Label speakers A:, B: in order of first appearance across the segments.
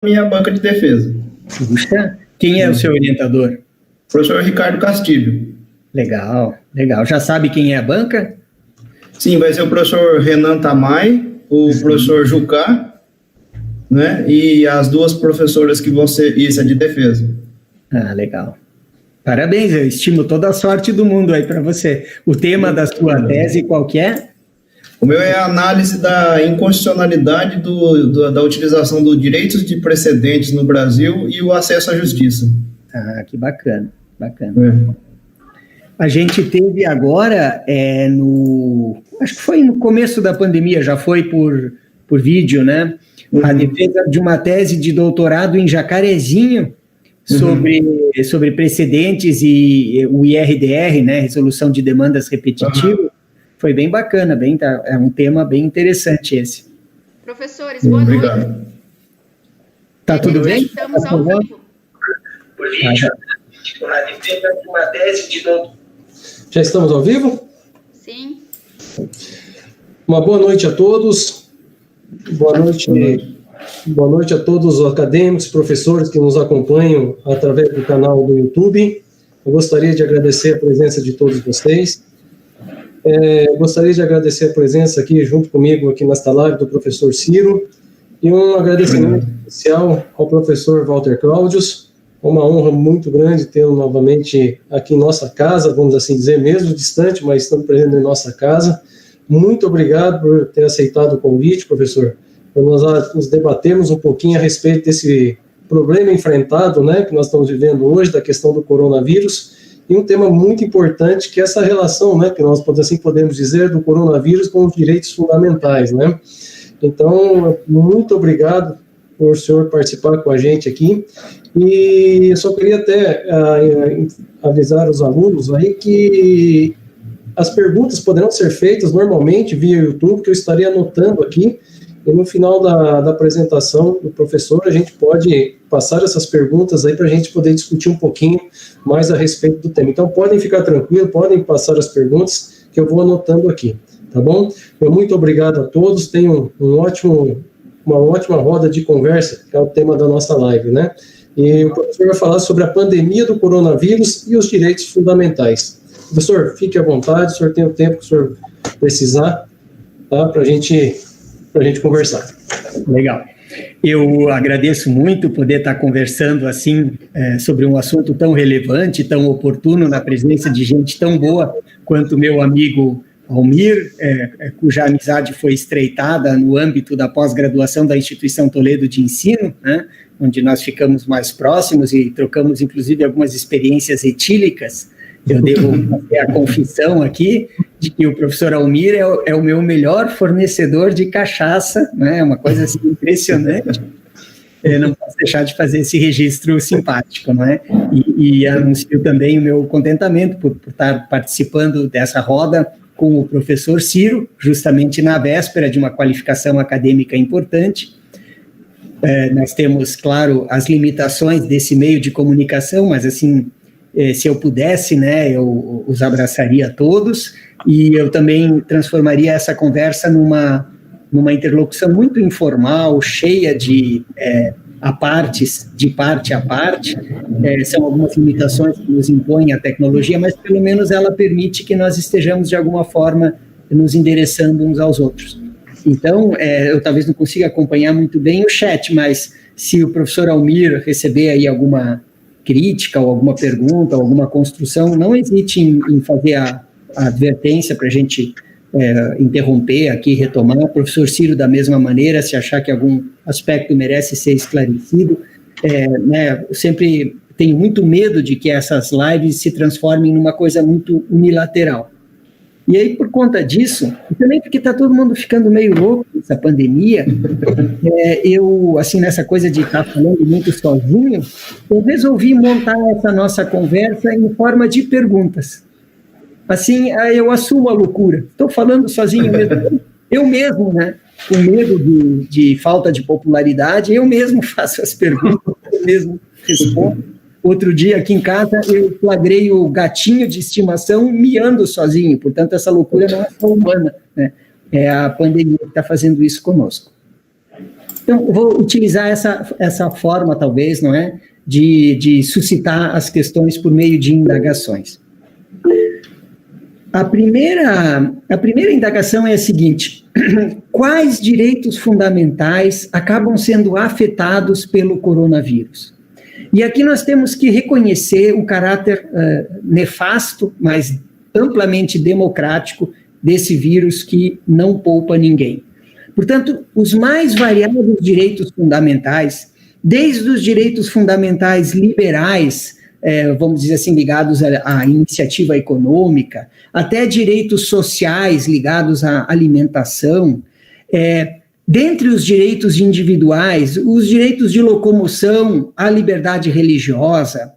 A: minha banca de defesa.
B: Puxa, quem é o seu orientador?
A: Professor Ricardo Castilho.
B: Legal, legal. Já sabe quem é a banca?
A: Sim, vai ser o professor Renan Tamay, o professor Jucá, né? E as duas professoras que vão ser, isso é de defesa.
B: Ah, legal. Parabéns, eu estimo toda a sorte do mundo aí para você. O tema da sua tese qual que é?
A: O meu é a análise da inconstitucionalidade da utilização dos direitos de precedentes no Brasil e o acesso à justiça.
B: Ah, que bacana, bacana. A gente teve agora, acho que foi no começo da pandemia, já foi por vídeo, né? A defesa de uma tese de doutorado em Jacarezinho sobre precedentes e o IRDR, né? Resolução de demandas repetitivas. Foi bem bacana, é um tema bem interessante esse.
C: Professores, boa noite.
A: Obrigado.
B: Tá tudo bem?
C: Estamos ao vivo.
B: Por vídeo, a defesa de uma tese de doutorado.
D: Já estamos ao vivo?
C: Sim.
D: Uma boa noite a todos. Boa noite a todos os acadêmicos, professores que nos acompanham através do canal do YouTube. Eu gostaria de agradecer a presença de todos vocês. Gostaria de agradecer a presença aqui junto comigo aqui nesta live do professor Ciro e um agradecimento especial ao professor Walter Cláudios. Uma honra muito grande tê-lo novamente aqui em nossa casa, vamos assim dizer, mesmo distante, mas estamos presentes em nossa casa. Muito obrigado por ter aceitado o convite, professor. Nós nos debatemos um pouquinho a respeito desse problema enfrentado, né, que nós estamos vivendo hoje, da questão do coronavírus, e um tema muito importante, que é essa relação, né, que nós assim podemos dizer, do coronavírus com os direitos fundamentais, né. Então, muito obrigado por o senhor participar com a gente aqui, e eu só queria até avisar os alunos aí que as perguntas poderão ser feitas normalmente via YouTube, que eu estaria anotando aqui, e no final da apresentação do professor, a gente pode passar essas perguntas aí para a gente poder discutir um pouquinho mais a respeito do tema. Então, podem ficar tranquilos, podem passar as perguntas que eu vou anotando aqui, tá bom? Muito obrigado a todos, tenham uma ótima roda de conversa, que é o tema da nossa live, né? E o professor vai falar sobre a pandemia do coronavírus e os direitos fundamentais. Professor, fique à vontade, o senhor tem o tempo que o senhor precisar, tá? Para a gente conversar.
B: Legal. Eu agradeço muito poder estar conversando assim sobre um assunto tão relevante, tão oportuno, na presença de gente tão boa quanto meu amigo Almir, cuja amizade foi estreitada no âmbito da pós-graduação da Instituição Toledo de Ensino, né, onde nós ficamos mais próximos e trocamos, inclusive, algumas experiências etílicas. Eu devo fazer a confissão aqui de que o professor Almir é o meu melhor fornecedor de cachaça, né? Uma coisa assim, impressionante. Eu não posso deixar de fazer esse registro simpático, não é? E anuncio também o meu contentamento por estar participando dessa roda com o professor Ciro, justamente na véspera de uma qualificação acadêmica importante. Nós temos, claro, as limitações desse meio de comunicação, mas assim, se eu pudesse, né, eu os abraçaria a todos, e eu também transformaria essa conversa numa interlocução muito informal, cheia de apartes, de parte a parte. São algumas limitações que nos impõem a tecnologia, mas pelo menos ela permite que nós estejamos de alguma forma nos endereçando uns aos outros. Então, eu talvez não consiga acompanhar muito bem o chat, mas se o professor Almir receber aí alguma crítica ou alguma pergunta ou alguma construção, não hesite em fazer a advertência para a gente interromper aqui, retomar. O professor Ciro, da mesma maneira, se achar que algum aspecto merece ser esclarecido. Né, eu sempre tenho muito medo de que essas lives se transformem numa coisa muito unilateral. E aí, por conta disso, e também porque está todo mundo ficando meio louco nessa pandemia, eu, assim, nessa coisa de estar falando muito sozinho, eu resolvi montar essa nossa conversa em forma de perguntas. Assim, eu assumo a loucura. Estou falando sozinho mesmo. Eu mesmo, né? Com medo de falta de popularidade, eu mesmo faço as perguntas, eu mesmo respondo. Outro dia, aqui em casa, eu flagrei o gatinho de estimação miando sozinho. Portanto, essa loucura não é só humana, né? É a pandemia que está fazendo isso conosco. Então, eu vou utilizar essa forma, talvez, não é, de suscitar as questões por meio de indagações. A primeira indagação é a seguinte: quais direitos fundamentais acabam sendo afetados pelo coronavírus? E aqui nós temos que reconhecer o caráter nefasto, mas amplamente democrático desse vírus que não poupa ninguém. Portanto, os mais variados direitos fundamentais, desde os direitos fundamentais liberais, vamos dizer assim, ligados à iniciativa econômica, até direitos sociais ligados à alimentação, dentre os direitos individuais, os direitos de locomoção, a liberdade religiosa,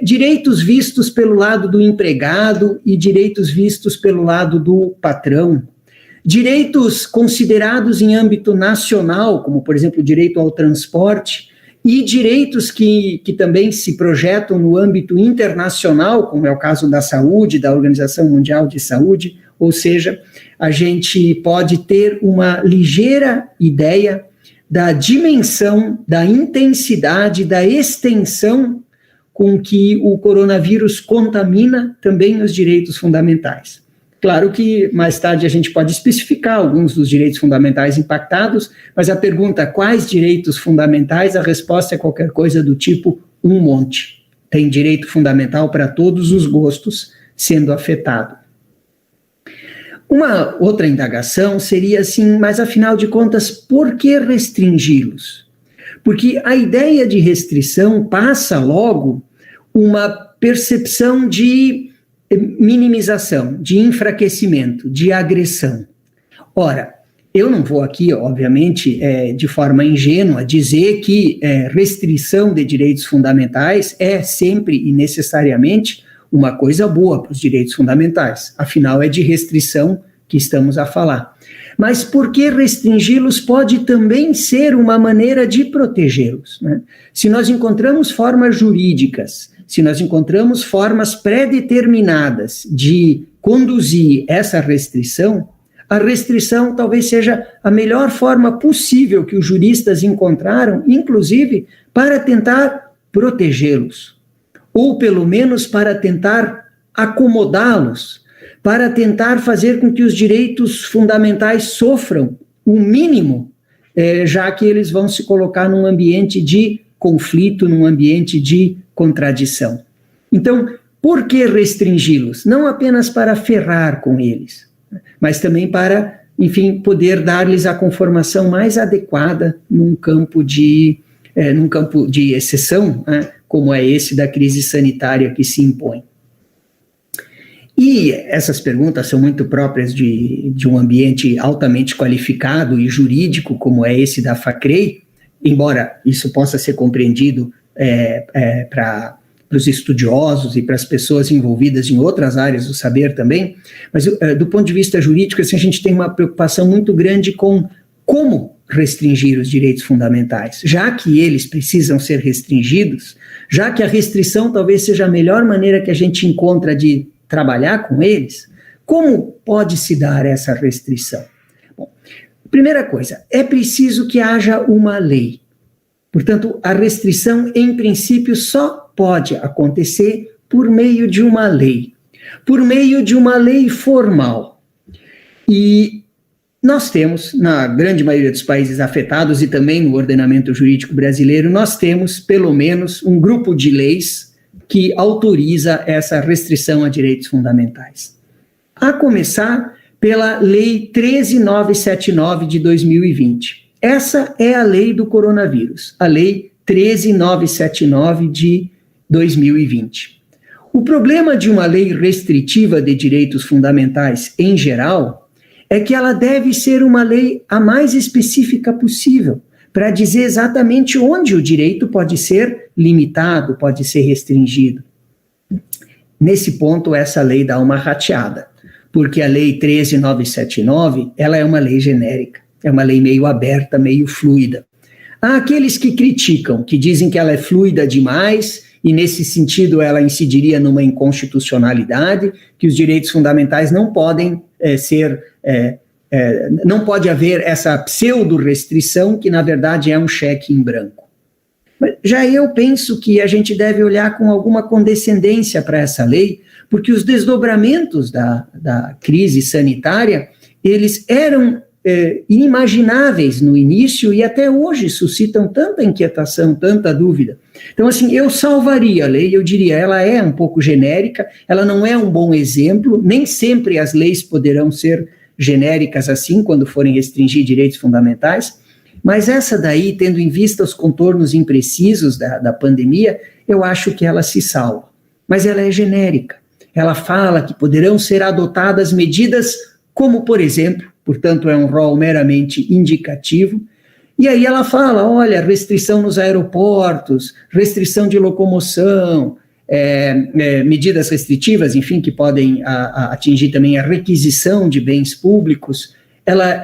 B: direitos vistos pelo lado do empregado e direitos vistos pelo lado do patrão, direitos considerados em âmbito nacional, como, por exemplo, o direito ao transporte, e direitos que também se projetam no âmbito internacional, como é o caso da saúde, da Organização Mundial de Saúde, ou seja, a gente pode ter uma ligeira ideia da dimensão, da intensidade, da extensão com que o coronavírus contamina também os direitos fundamentais. Claro que mais tarde a gente pode especificar alguns dos direitos fundamentais impactados, mas a pergunta, quais direitos fundamentais, a resposta é qualquer coisa do tipo um monte. Tem direito fundamental para todos os gostos sendo afetado. Uma outra indagação seria assim, mas afinal de contas, por que restringi-los? Porque a ideia de restrição passa logo uma percepção de minimização, de enfraquecimento, de agressão. Ora, eu não vou aqui, obviamente, de forma ingênua, dizer que restrição de direitos fundamentais é sempre e necessariamente uma coisa boa para os direitos fundamentais. Afinal, é de restrição que estamos a falar. Mas por que restringi-los pode também ser uma maneira de protegê-los, né? Se nós encontramos formas jurídicas, se nós encontramos formas pré-determinadas de conduzir essa restrição, a restrição talvez seja a melhor forma possível que os juristas encontraram, inclusive para tentar protegê-los, ou pelo menos para tentar acomodá-los, para tentar fazer com que os direitos fundamentais sofram o mínimo, já que eles vão se colocar num ambiente de conflito, num ambiente de contradição. Então, por que restringi-los? Não apenas para ferrar com eles, mas também para, enfim, poder dar-lhes a conformação mais adequada num campo de exceção, né, como é esse da crise sanitária que se impõe. E essas perguntas são muito próprias de um ambiente altamente qualificado e jurídico, como é esse da FACREI, embora isso possa ser compreendido para os estudiosos e para as pessoas envolvidas em outras áreas do saber também, mas do ponto de vista jurídico, assim, a gente tem uma preocupação muito grande com como restringir os direitos fundamentais, já que eles precisam ser restringidos, já que a restrição talvez seja a melhor maneira que a gente encontra de trabalhar com eles, como pode se dar essa restrição? Bom, primeira coisa, é preciso que haja uma lei. Portanto, a restrição, em princípio, só pode acontecer por meio de uma lei formal. E nós temos, na grande maioria dos países afetados e também no ordenamento jurídico brasileiro, nós temos, pelo menos, um grupo de leis que autoriza essa restrição a direitos fundamentais. A começar pela Lei 13.979 de 2020. Essa é a lei do coronavírus, a Lei 13.979 de 2020. O problema de uma lei restritiva de direitos fundamentais em geral é que ela deve ser uma lei a mais específica possível, para dizer exatamente onde o direito pode ser limitado, pode ser restringido. Nesse ponto, essa lei dá uma rateada, porque a Lei 13.979, ela é uma lei genérica, é uma lei meio aberta, meio fluida. Há aqueles que criticam, que dizem que ela é fluida demais, e nesse sentido ela incidiria numa inconstitucionalidade, que os direitos fundamentais não podem ser não pode haver essa pseudo-restrição que, na verdade, é um cheque em branco. Mas já eu penso que a gente deve olhar com alguma condescendência para essa lei, porque os desdobramentos da crise sanitária, eles eram inimagináveis no início e até hoje suscitam tanta inquietação, tanta dúvida. Então, assim, eu salvaria a lei, eu diria, ela é um pouco genérica, ela não é um bom exemplo, nem sempre as leis poderão ser genéricas assim, quando forem restringir direitos fundamentais, mas essa daí, tendo em vista os contornos imprecisos da pandemia, eu acho que ela se salva. Mas ela é genérica. Ela fala que poderão ser adotadas medidas como, por exemplo, portanto é um rol meramente indicativo, e aí ela fala, olha, restrição nos aeroportos, restrição de locomoção, medidas restritivas, enfim, que podem atingir também a requisição de bens públicos. Ela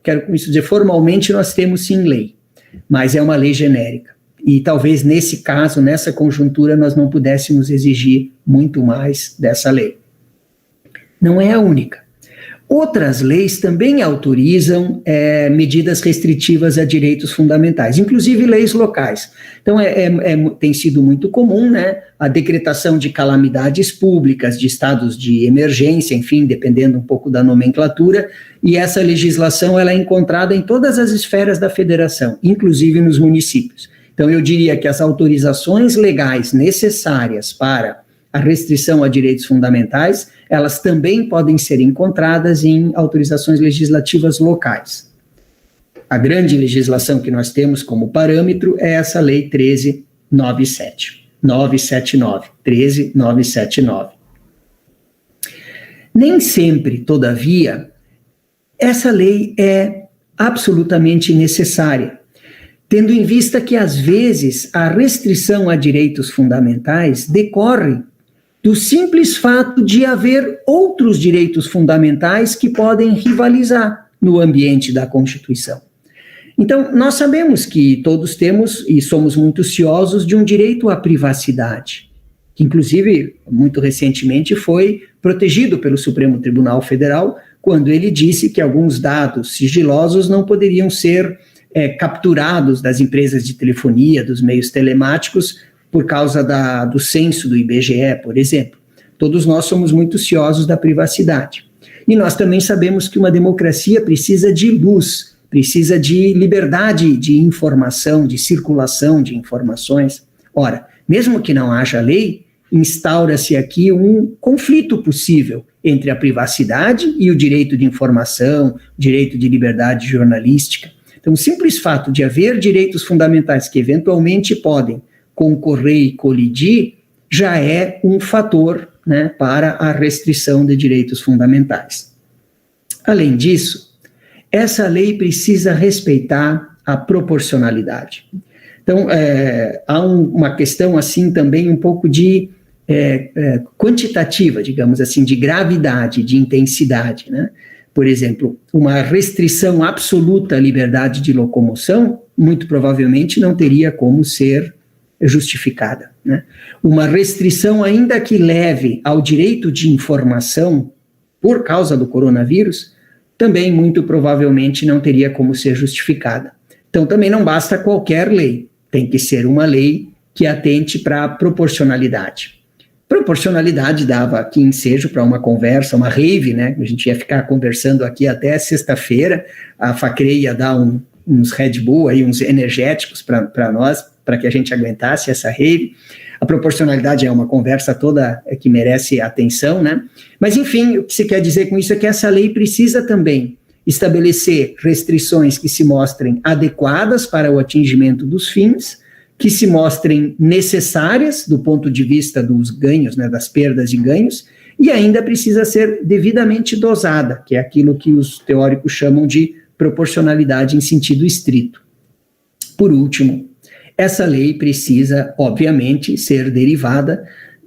B: quero com isso dizer, formalmente nós temos sim lei, mas é uma lei genérica. E talvez nesse caso, nessa conjuntura, nós não pudéssemos exigir muito mais dessa lei. Não é a única. Outras leis também autorizam medidas restritivas a direitos fundamentais, inclusive leis locais. Então, tem sido muito comum, né, a decretação de calamidades públicas, de estados de emergência, enfim, dependendo um pouco da nomenclatura, e essa legislação ela é encontrada em todas as esferas da federação, inclusive nos municípios. Então, eu diria que as autorizações legais necessárias para a restrição a direitos fundamentais, elas também podem ser encontradas em autorizações legislativas locais. A grande legislação que nós temos como parâmetro é essa Lei 13.979. Nem sempre, todavia, essa lei é absolutamente necessária, tendo em vista que, às vezes, a restrição a direitos fundamentais decorre do simples fato de haver outros direitos fundamentais que podem rivalizar no ambiente da Constituição. Então, nós sabemos que todos temos e somos muito ciosos de um direito à privacidade, que inclusive, muito recentemente, foi protegido pelo Supremo Tribunal Federal, quando ele disse que alguns dados sigilosos não poderiam ser capturados das empresas de telefonia, dos meios telemáticos, por causa do censo do IBGE, por exemplo. Todos nós somos muito ciosos da privacidade. E nós também sabemos que uma democracia precisa de luz, precisa de liberdade de informação, de circulação de informações. Ora, mesmo que não haja lei, instaura-se aqui um conflito possível entre a privacidade e o direito de informação, o direito de liberdade jornalística. Então, o simples fato de haver direitos fundamentais que eventualmente podem concorrer e colidir, já é um fator, né, para a restrição de direitos fundamentais. Além disso, essa lei precisa respeitar a proporcionalidade. Então, há uma questão assim também um pouco de quantitativa, digamos assim, de gravidade, de intensidade, né? Por exemplo, uma restrição absoluta à liberdade de locomoção, muito provavelmente não teria como ser justificada, né? Uma restrição, ainda que leve ao direito de informação por causa do coronavírus, também muito provavelmente não teria como ser justificada. Então também não basta qualquer lei, tem que ser uma lei que atente para a proporcionalidade. Proporcionalidade dava aqui ensejo para uma conversa, uma rave, né? A gente ia ficar conversando aqui até sexta-feira, a Facre ia dar uns Red Bull, aí, uns energéticos para nós, para que a gente aguentasse essa rave. A proporcionalidade é uma conversa toda que merece atenção, né? Mas, enfim, o que se quer dizer com isso é que essa lei precisa também estabelecer restrições que se mostrem adequadas para o atingimento dos fins, que se mostrem necessárias do ponto de vista dos ganhos, né, das perdas e ganhos, e ainda precisa ser devidamente dosada, que é aquilo que os teóricos chamam de proporcionalidade em sentido estrito. Por último, essa lei precisa, obviamente, ser derivada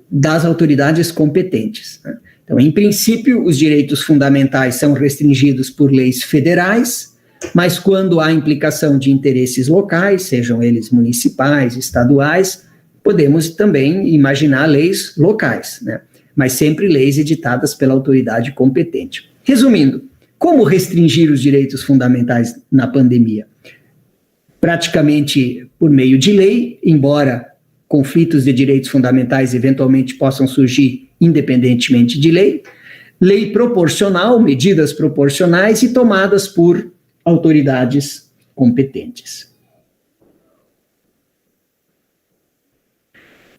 B: das autoridades competentes, né? Então, em princípio, os direitos fundamentais são restringidos por leis federais, mas quando há implicação de interesses locais, sejam eles municipais, estaduais, podemos também imaginar leis locais, né? Mas sempre leis editadas pela autoridade competente. Resumindo, Como restringir os direitos fundamentais na pandemia? Praticamente por meio de lei, embora conflitos de direitos fundamentais eventualmente possam surgir independentemente de lei, lei proporcional, medidas proporcionais e tomadas por autoridades competentes.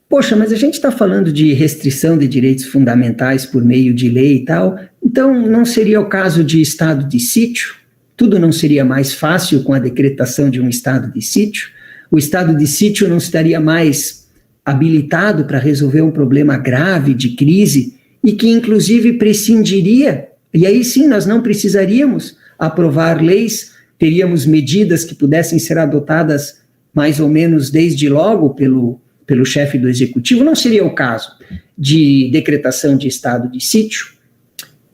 B: Poxa, mas a gente está falando de restrição de direitos fundamentais por meio de lei e tal, então não seria o caso de estado de sítio? Tudo não seria mais fácil com a decretação de um estado de sítio? O estado de sítio não estaria mais habilitado para resolver um problema grave de crise e que inclusive prescindiria, e aí sim nós não precisaríamos aprovar leis, teríamos medidas que pudessem ser adotadas mais ou menos desde logo pelo chefe do executivo? Não seria o caso de decretação de estado de sítio?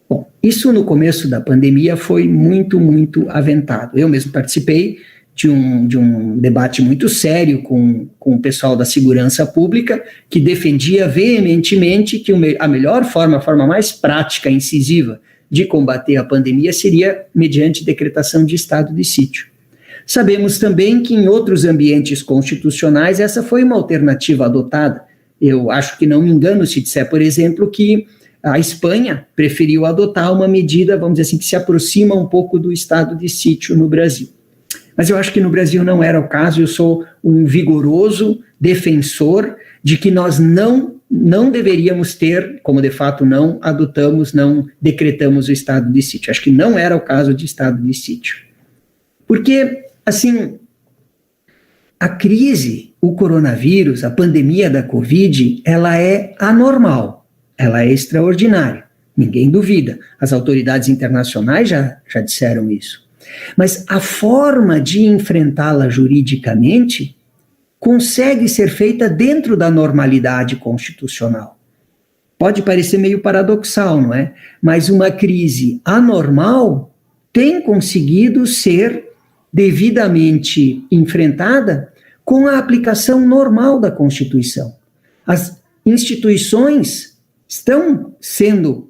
B: Bom, isso no começo da pandemia foi muito, muito aventado. Eu mesmo participei de um debate muito sério com o pessoal da segurança pública, que defendia veementemente que a melhor forma, a forma mais prática e incisiva de combater a pandemia seria mediante decretação de estado de sítio. Sabemos também que em outros ambientes constitucionais essa foi uma alternativa adotada. Eu acho que não me engano se disser, por exemplo, que a Espanha preferiu adotar uma medida, vamos dizer assim, que se aproxima um pouco do estado de sítio no Brasil. Mas eu acho que no Brasil não era o caso. Eu sou um vigoroso defensor de que nós não deveríamos ter, como de fato não adotamos, não decretamos o estado de sítio. Acho que não era o caso de estado de sítio. Porque, assim, a crise, o coronavírus, a pandemia da Covid, ela é anormal, ela é extraordinária, ninguém duvida. As autoridades internacionais já disseram isso. Mas a forma de enfrentá-la juridicamente consegue ser feita dentro da normalidade constitucional. Pode parecer meio paradoxal, não é? Mas uma crise anormal tem conseguido ser devidamente enfrentada com a aplicação normal da Constituição. As instituições estão sendo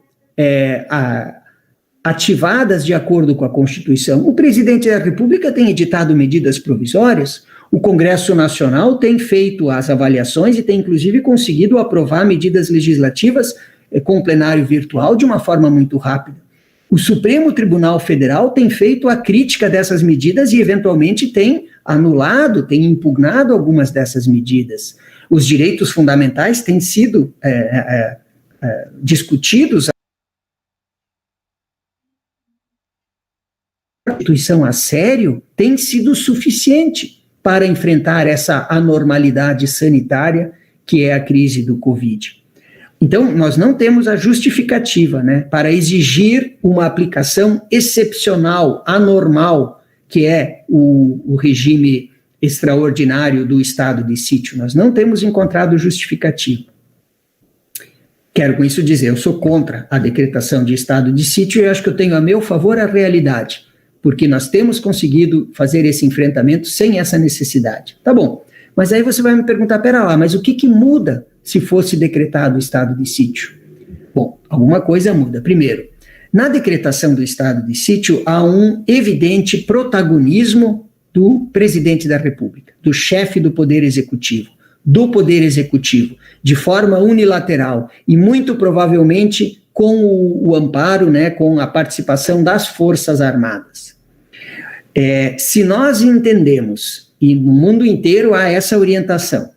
B: ativadas de acordo com a Constituição. O presidente da República tem editado medidas provisórias, o Congresso Nacional tem feito as avaliações e tem, inclusive, conseguido aprovar medidas legislativas com plenário virtual de uma forma muito rápida. O Supremo Tribunal Federal tem feito a crítica dessas medidas e, eventualmente, tem anulado, tem impugnado algumas dessas medidas. Os direitos fundamentais têm sido discutidos. A Constituição a sério tem sido suficiente para enfrentar essa anormalidade sanitária que é a crise do Covid. Então, nós não temos a justificativa, né, para exigir uma aplicação excepcional, anormal, que é o regime extraordinário do estado de sítio. Nós não temos encontrado justificativa. Quero com isso dizer, eu sou contra a decretação de estado de sítio e acho que eu tenho a meu favor a realidade, porque nós temos conseguido fazer esse enfrentamento sem essa necessidade. Tá bom, mas aí você vai me perguntar, pera lá, mas o que muda se fosse decretado o estado de sítio? Bom, alguma coisa muda. Primeiro, na decretação do estado de sítio há um evidente protagonismo do presidente da República, do chefe do Poder Executivo, de forma unilateral e muito provavelmente com o amparo, né, com a participação das Forças Armadas. Se nós entendemos, e no mundo inteiro há essa orientação,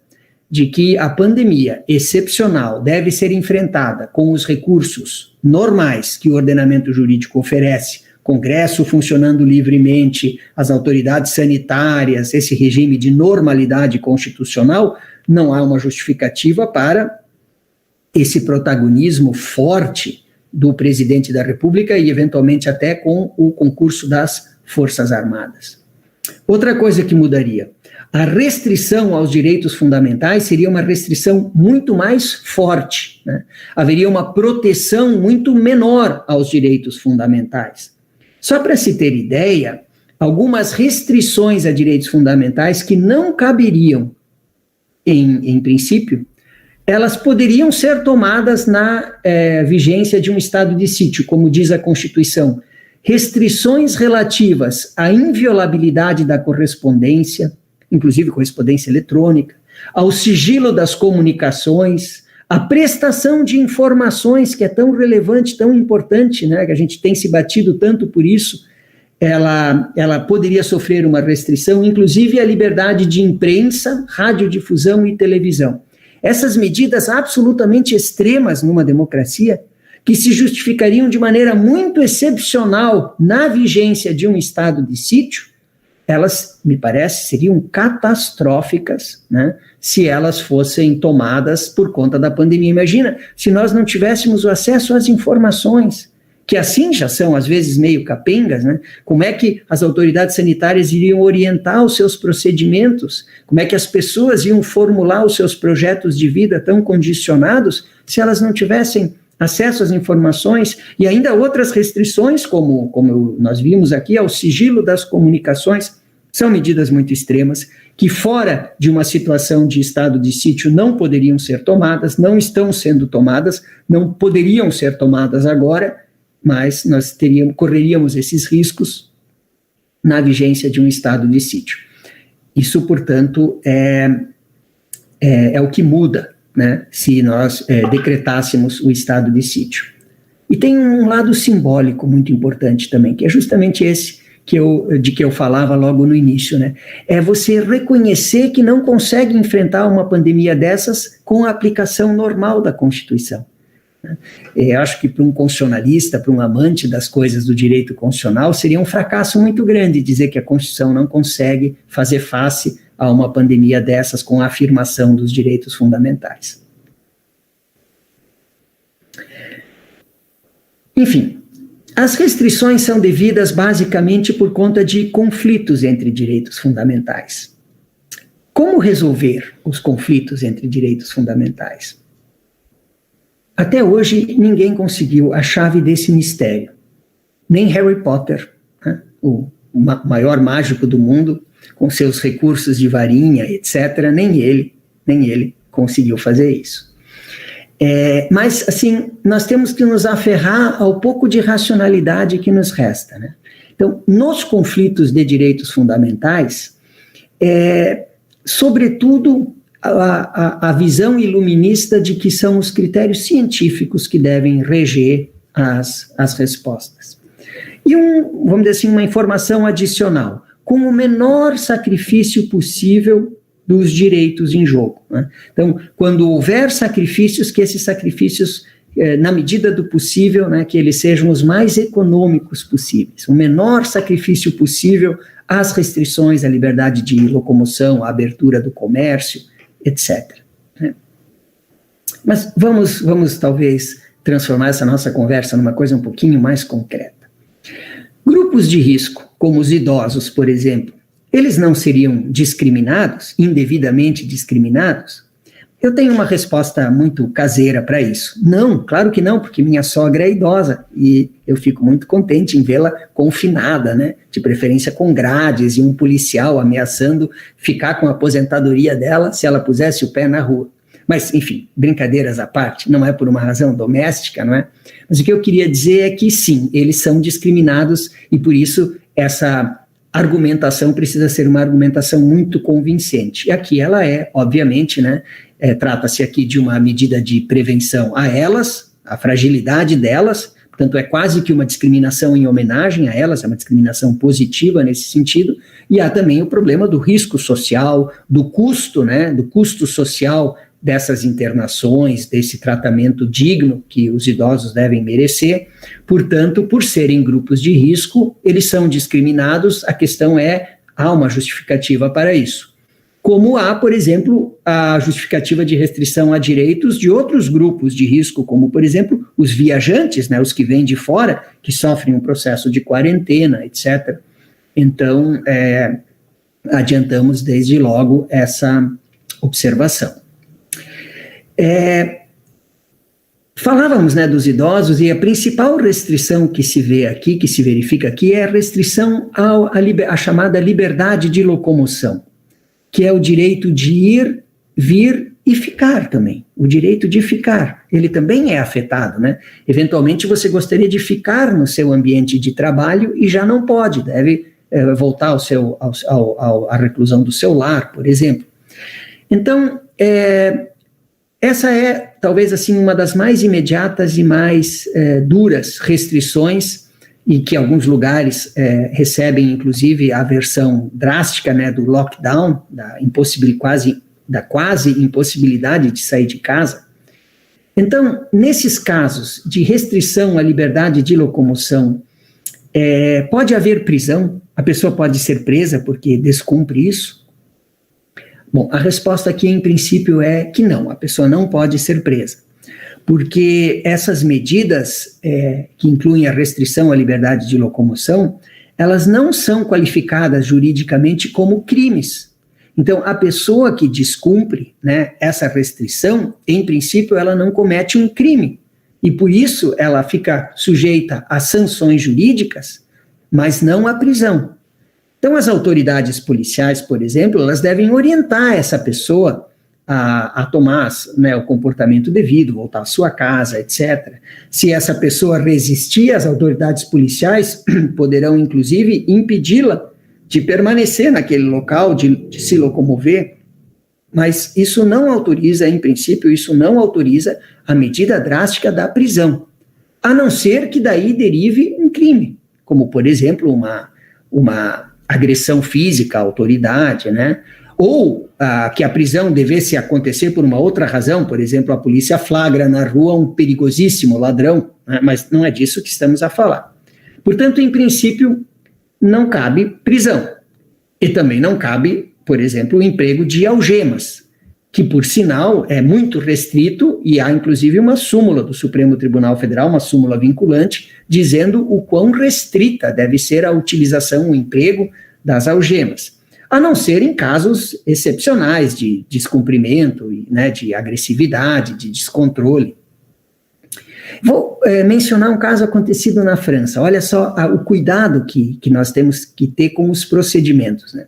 B: de que a pandemia excepcional deve ser enfrentada com os recursos normais que o ordenamento jurídico oferece, Congresso funcionando livremente, as autoridades sanitárias, esse regime de normalidade constitucional, não há uma justificativa para esse protagonismo forte do presidente da República e, eventualmente, até com o concurso das Forças Armadas. Outra coisa que mudaria, a restrição aos direitos fundamentais seria uma restrição muito mais forte, né? Haveria uma proteção muito menor aos direitos fundamentais. Só para se ter ideia, algumas restrições a direitos fundamentais que não caberiam, em princípio, elas poderiam ser tomadas na vigência de um estado de sítio, como diz a Constituição, restrições relativas à inviolabilidade da correspondência, inclusive correspondência eletrônica, ao sigilo das comunicações, a prestação de informações, que é tão relevante, tão importante, né, que a gente tem se batido tanto por isso, ela poderia sofrer uma restrição, inclusive a liberdade de imprensa, radiodifusão e televisão. Essas medidas absolutamente extremas numa democracia, que se justificariam de maneira muito excepcional na vigência de um estado de sítio, elas, me parece, seriam catastróficas, né, se elas fossem tomadas por conta da pandemia. Imagina se nós não tivéssemos o acesso às informações, que assim já são, às vezes, meio capengas, né? Como é que as autoridades sanitárias iriam orientar os seus procedimentos? Como é que as pessoas iam formular os seus projetos de vida tão condicionados se elas não tivessem acesso às informações? E ainda outras restrições, como nós vimos aqui, ao sigilo das comunicações, são medidas muito extremas, que fora de uma situação de estado de sítio não poderiam ser tomadas, não estão sendo tomadas, não poderiam ser tomadas agora, mas nós correríamos esses riscos na vigência de um estado de sítio. Isso, portanto, é o que muda, né, se nós decretássemos o estado de sítio. E tem um lado simbólico muito importante também, que é justamente esse de que eu falava logo no início, né? É você reconhecer que não consegue enfrentar uma pandemia dessas com a aplicação normal da Constituição. Eu acho que para um constitucionalista, para um amante das coisas do direito constitucional, seria um fracasso muito grande dizer que a Constituição não consegue fazer face a uma pandemia dessas com a afirmação dos direitos fundamentais. Enfim, as restrições são devidas basicamente por conta de conflitos entre direitos fundamentais. Como resolver os conflitos entre direitos fundamentais? Até hoje, ninguém conseguiu a chave desse mistério. Nem Harry Potter, né, o maior mágico do mundo, com seus recursos de varinha, etc., nem ele conseguiu fazer isso. Mas, assim, nós temos que nos aferrar ao pouco de racionalidade que nos resta, né? Então, nos conflitos de direitos fundamentais, sobretudo, a visão iluminista de que são os critérios científicos que devem reger as respostas. E vamos dizer assim, uma informação adicional, com o menor sacrifício possível dos direitos em jogo, né? Então, quando houver sacrifícios, que esses sacrifícios, na medida do possível, né, que eles sejam os mais econômicos possíveis, o menor sacrifício possível às restrições à liberdade de locomoção, à abertura do comércio, etc. Mas vamos talvez transformar essa nossa conversa numa coisa um pouquinho mais concreta. Grupos de risco, como os idosos, por exemplo, eles não seriam discriminados, indevidamente discriminados? Eu tenho uma resposta muito caseira para isso. Não, claro que não, porque minha sogra é idosa e eu fico muito contente em vê-la confinada, né? De preferência com grades e um policial ameaçando ficar com a aposentadoria dela se ela pusesse o pé na rua. Mas, enfim, brincadeiras à parte, não é por uma razão doméstica, não é? Mas o que eu queria dizer é que, sim, eles são discriminados e, por isso, essa argumentação precisa ser uma argumentação muito convincente. E aqui ela obviamente, né? Trata-se aqui de uma medida de prevenção a elas, a fragilidade delas, portanto é quase que uma discriminação em homenagem a elas, é uma discriminação positiva nesse sentido, e há também o problema do risco social, do custo, né, do custo social dessas internações, desse tratamento digno que os idosos devem merecer. Portanto, por serem grupos de risco, eles são discriminados, a questão há uma justificativa para isso. Como há, por exemplo, a justificativa de restrição a direitos de outros grupos de risco, como, por exemplo, os viajantes, né, os que vêm de fora, que sofrem um processo de quarentena, etc. Então, adiantamos desde logo essa observação. Falávamos, né, dos idosos, e a principal restrição que se vê aqui, que se verifica aqui, é a restrição à chamada liberdade de locomoção, que é o direito de ir vir e ficar também. O direito de ficar, ele também é afetado, né? Eventualmente você gostaria de ficar no seu ambiente de trabalho e já não pode, deve voltar à reclusão do seu lar, por exemplo. Então, essa é talvez assim uma das mais imediatas e mais duras restrições, e que alguns lugares recebem inclusive a versão drástica, né, do lockdown, da quase impossibilidade de sair de casa. Então, nesses casos de restrição à liberdade de locomoção, pode haver prisão, a pessoa pode ser presa porque descumpre isso? Bom, a resposta aqui, em princípio, é que não, a pessoa não pode ser presa, porque essas medidas, que incluem a restrição à liberdade de locomoção, elas não são qualificadas juridicamente como crimes. Então, a pessoa que descumpre, né, essa restrição, em princípio, ela não comete um crime, e por isso ela fica sujeita a sanções jurídicas, mas não à prisão. Então, as autoridades policiais, por exemplo, elas devem orientar essa pessoa a tomar, né, o comportamento devido, voltar à sua casa, etc. Se essa pessoa resistir, as autoridades policiais poderão, inclusive, impedi-la de permanecer naquele local, de se locomover, mas isso não autoriza, em princípio, isso não autoriza a medida drástica da prisão, a não ser que daí derive um crime, como, por exemplo, uma agressão física à autoridade, né? Ou que a prisão devesse acontecer por uma outra razão, por exemplo, a polícia flagra na rua um perigosíssimo ladrão, né? Mas não é disso que estamos a falar. Portanto, em princípio, não cabe prisão. E também não cabe, por exemplo, o emprego de algemas, que, por sinal, é muito restrito, e há, inclusive, uma súmula do Supremo Tribunal Federal, uma súmula vinculante, dizendo o quão restrita deve ser a utilização, o emprego das algemas, a não ser em casos excepcionais de descumprimento, né, de agressividade, de descontrole. Vou mencionar um caso acontecido na França. Olha só o cuidado que nós temos que ter com os procedimentos, né?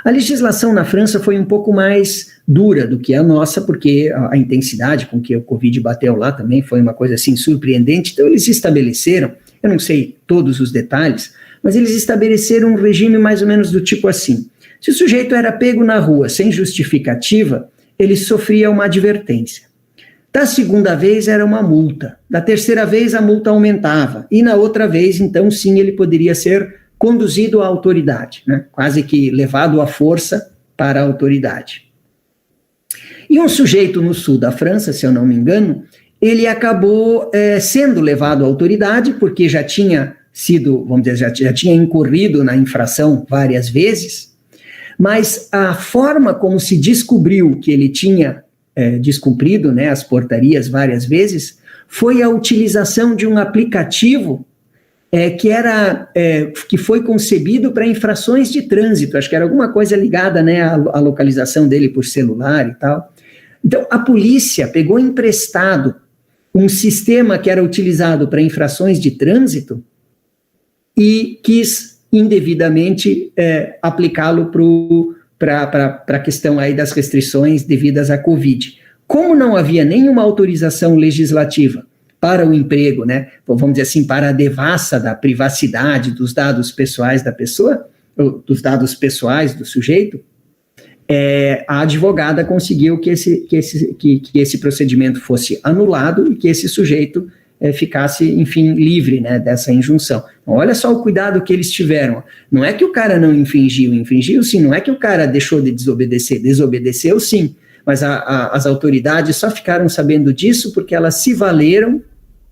B: A legislação na França foi um pouco mais dura do que a nossa, porque a intensidade com que o Covid bateu lá também foi uma coisa assim surpreendente. Então eles estabeleceram, eu não sei todos os detalhes, mas eles estabeleceram um regime mais ou menos do tipo assim: se o sujeito era pego na rua sem justificativa, ele sofria uma advertência. Da segunda vez era uma multa, da terceira vez a multa aumentava, e na outra vez, então sim, ele poderia ser conduzido à autoridade, né? Quase que levado à força para a autoridade. E um sujeito no sul da França, se eu não me engano, ele acabou sendo levado à autoridade, porque já tinha sido, vamos dizer, já tinha incorrido na infração várias vezes, mas a forma como se descobriu que ele tinha descumprido, né, as portarias várias vezes, foi a utilização de um aplicativo que foi concebido para infrações de trânsito. Acho que era alguma coisa ligada, né, à localização dele por celular e tal. Então, a polícia pegou emprestado um sistema que era utilizado para infrações de trânsito e quis indevidamente aplicá-lo para a questão aí das restrições devidas à Covid. Como não havia nenhuma autorização legislativa para o emprego, né, vamos dizer assim, para a devassa da privacidade dos dados pessoais da pessoa, dos dados pessoais do sujeito, a advogada conseguiu que esse procedimento fosse anulado e que esse sujeito ficasse, enfim, livre, né, dessa injunção. Então, olha só o cuidado que eles tiveram. Não é que o cara não infringiu sim, não é que o cara deixou de desobedeceu sim, mas as autoridades só ficaram sabendo disso porque elas se valeram,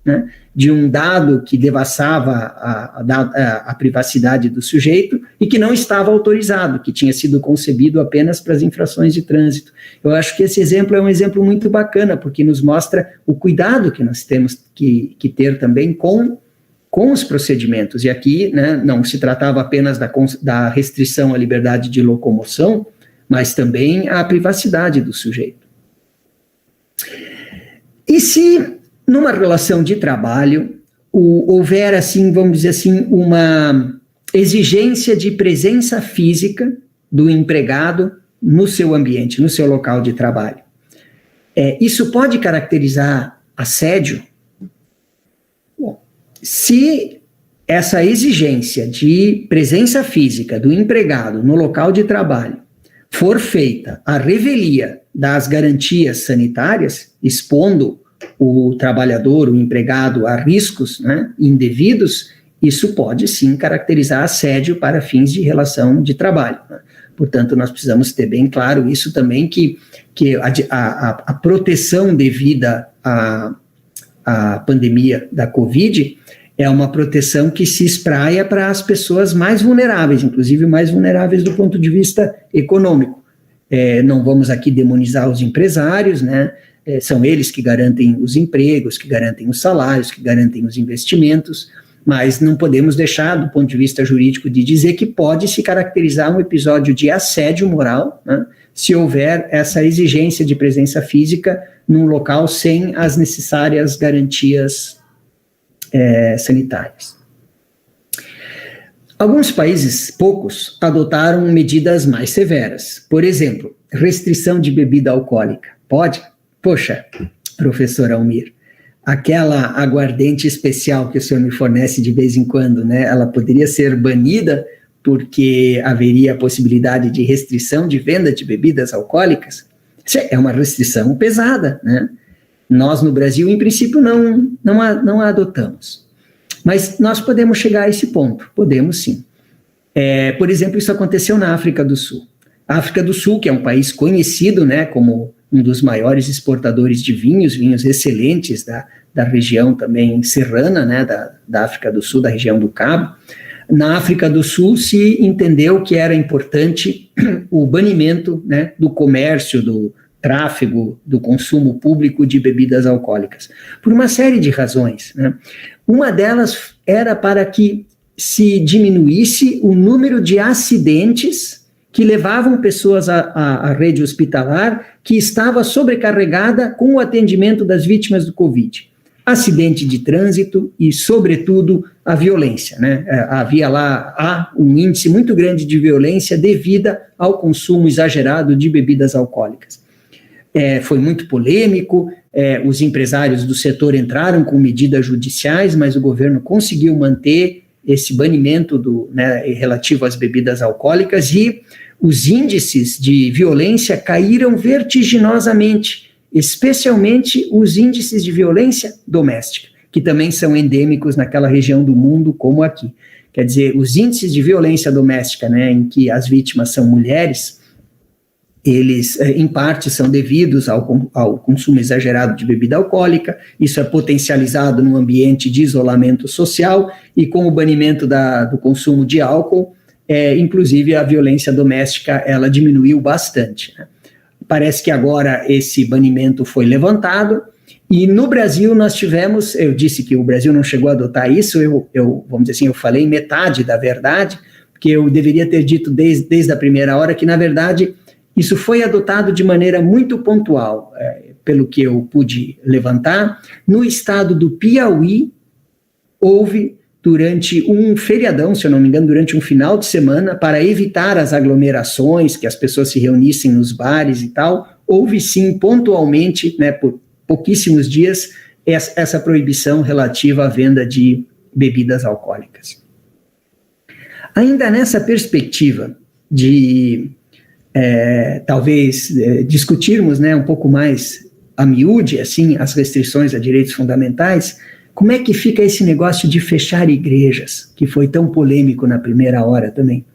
B: né, de um dado que devassava a privacidade do sujeito e que não estava autorizado, que tinha sido concebido apenas para as infrações de trânsito. Eu acho que esse exemplo é um exemplo muito bacana, porque nos mostra o cuidado que nós temos que ter também com os procedimentos. E aqui, né, não se tratava apenas da restrição à liberdade de locomoção, mas também à privacidade do sujeito. E se numa relação de trabalho houver, assim, vamos dizer assim, uma exigência de presença física do empregado no seu ambiente, no seu local de trabalho. Isso pode caracterizar assédio? Bom, se essa exigência de presença física do empregado no local de trabalho for feita à revelia das garantias sanitárias, expondo o trabalhador, o empregado, a riscos, né, indevidos, isso pode sim caracterizar assédio para fins de relação de trabalho, né? Portanto, nós precisamos ter bem claro isso também, que a proteção devida à pandemia da Covid é uma proteção que se espraia para as pessoas mais vulneráveis, inclusive mais vulneráveis do ponto de vista econômico. Não vamos aqui demonizar os empresários, né? São eles que garantem os empregos, que garantem os salários, que garantem os investimentos, mas não podemos deixar, do ponto de vista jurídico, de dizer que pode se caracterizar um episódio de assédio moral, né, se houver essa exigência de presença física num local sem as necessárias garantias sanitárias. Alguns países, poucos, adotaram medidas mais severas. Por exemplo, restrição de bebida alcoólica. Pode? Poxa, professor Almir, aquela aguardente especial que o senhor me fornece de vez em quando, né, ela poderia ser banida porque haveria a possibilidade de restrição de venda de bebidas alcoólicas? Isso é uma restrição pesada, né? Nós, no Brasil, em princípio, não a adotamos. Mas nós podemos chegar a esse ponto, podemos sim. Por exemplo, isso aconteceu na África do Sul. A África do Sul, que é um país conhecido, né, como um dos maiores exportadores de vinhos excelentes da região também serrana, né, da África do Sul, da região do Cabo. Na África do Sul se entendeu que era importante o banimento, né, do comércio, do tráfego, do consumo público de bebidas alcoólicas, por uma série de razões, né? Uma delas era para que se diminuísse o número de acidentes que levavam pessoas à rede hospitalar, que estava sobrecarregada com o atendimento das vítimas do Covid. Acidente de trânsito e, sobretudo, a violência, né? Há um índice muito grande de violência devida ao consumo exagerado de bebidas alcoólicas. Foi muito polêmico, os empresários do setor entraram com medidas judiciais, mas o governo conseguiu manter esse banimento relativo às bebidas alcoólicas, e os índices de violência caíram vertiginosamente, especialmente os índices de violência doméstica, que também são endêmicos naquela região do mundo como aqui. Quer dizer, os índices de violência doméstica, né, em que as vítimas são mulheres, eles, em parte, são devidos ao consumo exagerado de bebida alcoólica. Isso é potencializado num ambiente de isolamento social, e com o banimento do consumo de álcool, inclusive a violência doméstica, ela diminuiu bastante, né? Parece que agora esse banimento foi levantado, e no Brasil nós tivemos, eu disse que o Brasil não chegou a adotar isso, vamos dizer assim, eu falei metade da verdade, porque eu deveria ter dito desde a primeira hora que, na verdade, isso foi adotado de maneira muito pontual, pelo que eu pude levantar. No estado do Piauí, houve, durante um feriadão, se eu não me engano, durante um final de semana, para evitar as aglomerações, que as pessoas se reunissem nos bares e tal, houve sim, pontualmente, né, por pouquíssimos dias, essa proibição relativa à venda de bebidas alcoólicas. Ainda nessa perspectiva de talvez discutirmos, né, um pouco mais a miúde, assim, as restrições a direitos fundamentais, como é que fica esse negócio de fechar igrejas, que foi tão polêmico na primeira hora também?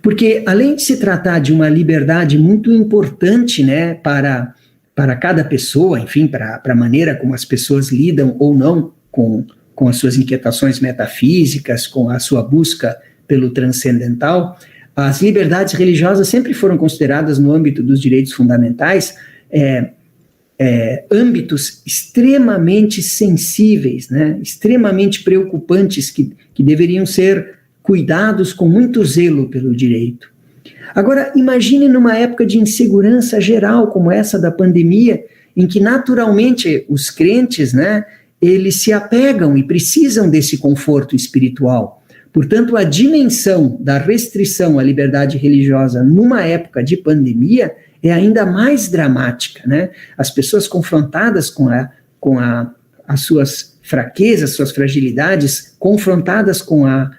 B: Porque, além de se tratar de uma liberdade muito importante, né, para cada pessoa, enfim, para a maneira como as pessoas lidam ou não com as suas inquietações metafísicas, com a sua busca pelo transcendental, as liberdades religiosas sempre foram consideradas, no âmbito dos direitos fundamentais, âmbitos extremamente sensíveis, né, extremamente preocupantes, que deveriam ser cuidados com muito zelo pelo direito. Agora, imagine numa época de insegurança geral como essa da pandemia, em que naturalmente os crentes, né, eles se apegam e precisam desse conforto espiritual, Portanto, a dimensão da restrição à liberdade religiosa numa época de pandemia é ainda mais dramática, né? As pessoas confrontadas com as suas fraquezas, suas fragilidades, confrontadas com a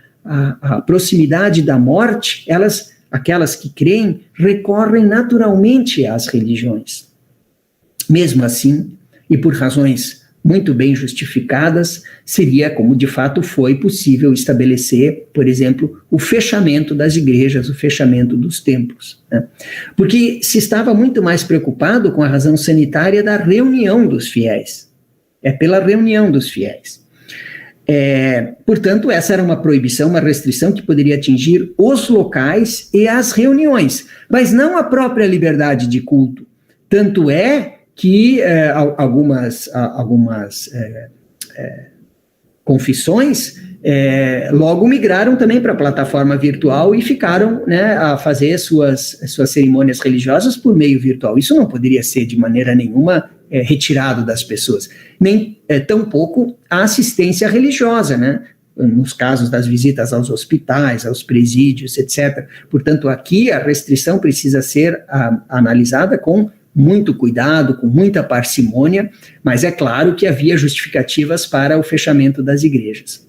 B: proximidade da morte, aquelas que creem, recorrem naturalmente às religiões. Mesmo assim, e por razões muito bem justificadas, seria, como de fato foi possível estabelecer, por exemplo, o fechamento das igrejas, o fechamento dos templos, né? Porque se estava muito mais preocupado com a razão sanitária da reunião dos fiéis. É pela reunião dos fiéis. Portanto, essa era uma proibição, uma restrição que poderia atingir os locais e as reuniões, mas não a própria liberdade de culto. Tanto é que algumas confissões logo migraram também para a plataforma virtual e ficaram, né, a fazer suas cerimônias religiosas por meio virtual. Isso não poderia ser de maneira nenhuma retirado das pessoas, nem tampouco a assistência religiosa, né, nos casos das visitas aos hospitais, aos presídios, etc. Portanto, aqui a restrição precisa ser analisada com muito cuidado, com muita parcimônia, mas é claro que havia justificativas para o fechamento das igrejas.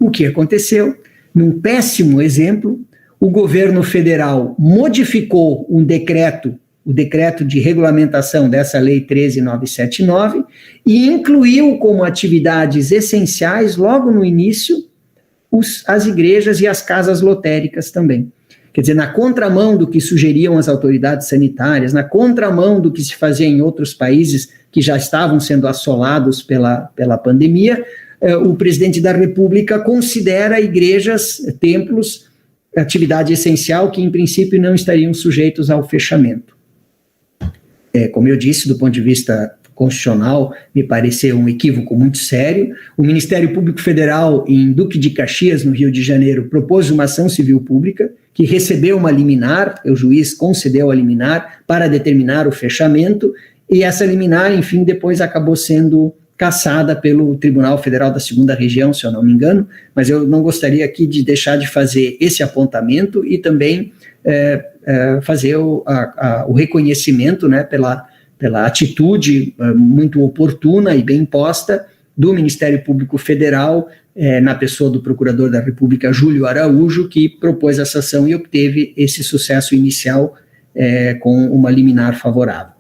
B: O que aconteceu? Num péssimo exemplo, o governo federal modificou o decreto de regulamentação dessa lei 13.979 e incluiu como atividades essenciais, logo no início, as igrejas e as casas lotéricas também. Quer dizer, na contramão do que sugeriam as autoridades sanitárias, na contramão do que se fazia em outros países que já estavam sendo assolados pela pandemia, o presidente da República considera igrejas, templos, atividade essencial que, em princípio, não estariam sujeitos ao fechamento. Como eu disse, do ponto de vista constitucional, me pareceu um equívoco muito sério. O Ministério Público Federal, em Duque de Caxias, no Rio de Janeiro, propôs uma ação civil pública, que recebeu uma liminar, o juiz concedeu a liminar para determinar o fechamento, e essa liminar, enfim, depois acabou sendo cassada pelo Tribunal Federal da Segunda Região, se eu não me engano, mas eu não gostaria aqui de deixar de fazer esse apontamento e também fazer o reconhecimento, né, pela atitude muito oportuna e bem posta do Ministério Público Federal, na pessoa do Procurador da República, Júlio Araújo, que propôs essa ação e obteve esse sucesso inicial com uma liminar favorável.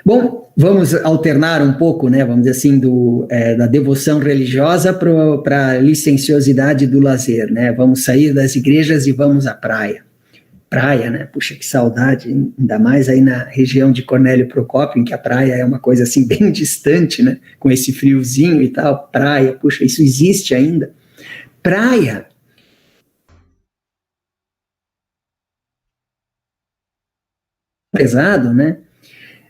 B: Bom, vamos alternar um pouco, né, vamos dizer assim, da devoção religiosa para a licenciosidade do lazer, né? Vamos sair das igrejas e vamos à praia. Praia, né? Puxa, que saudade, ainda mais aí na região de Cornélio Procópio, em que a praia é uma coisa assim bem distante, né? Com esse friozinho e tal, praia, puxa, isso existe ainda. Praia. Pesado, né?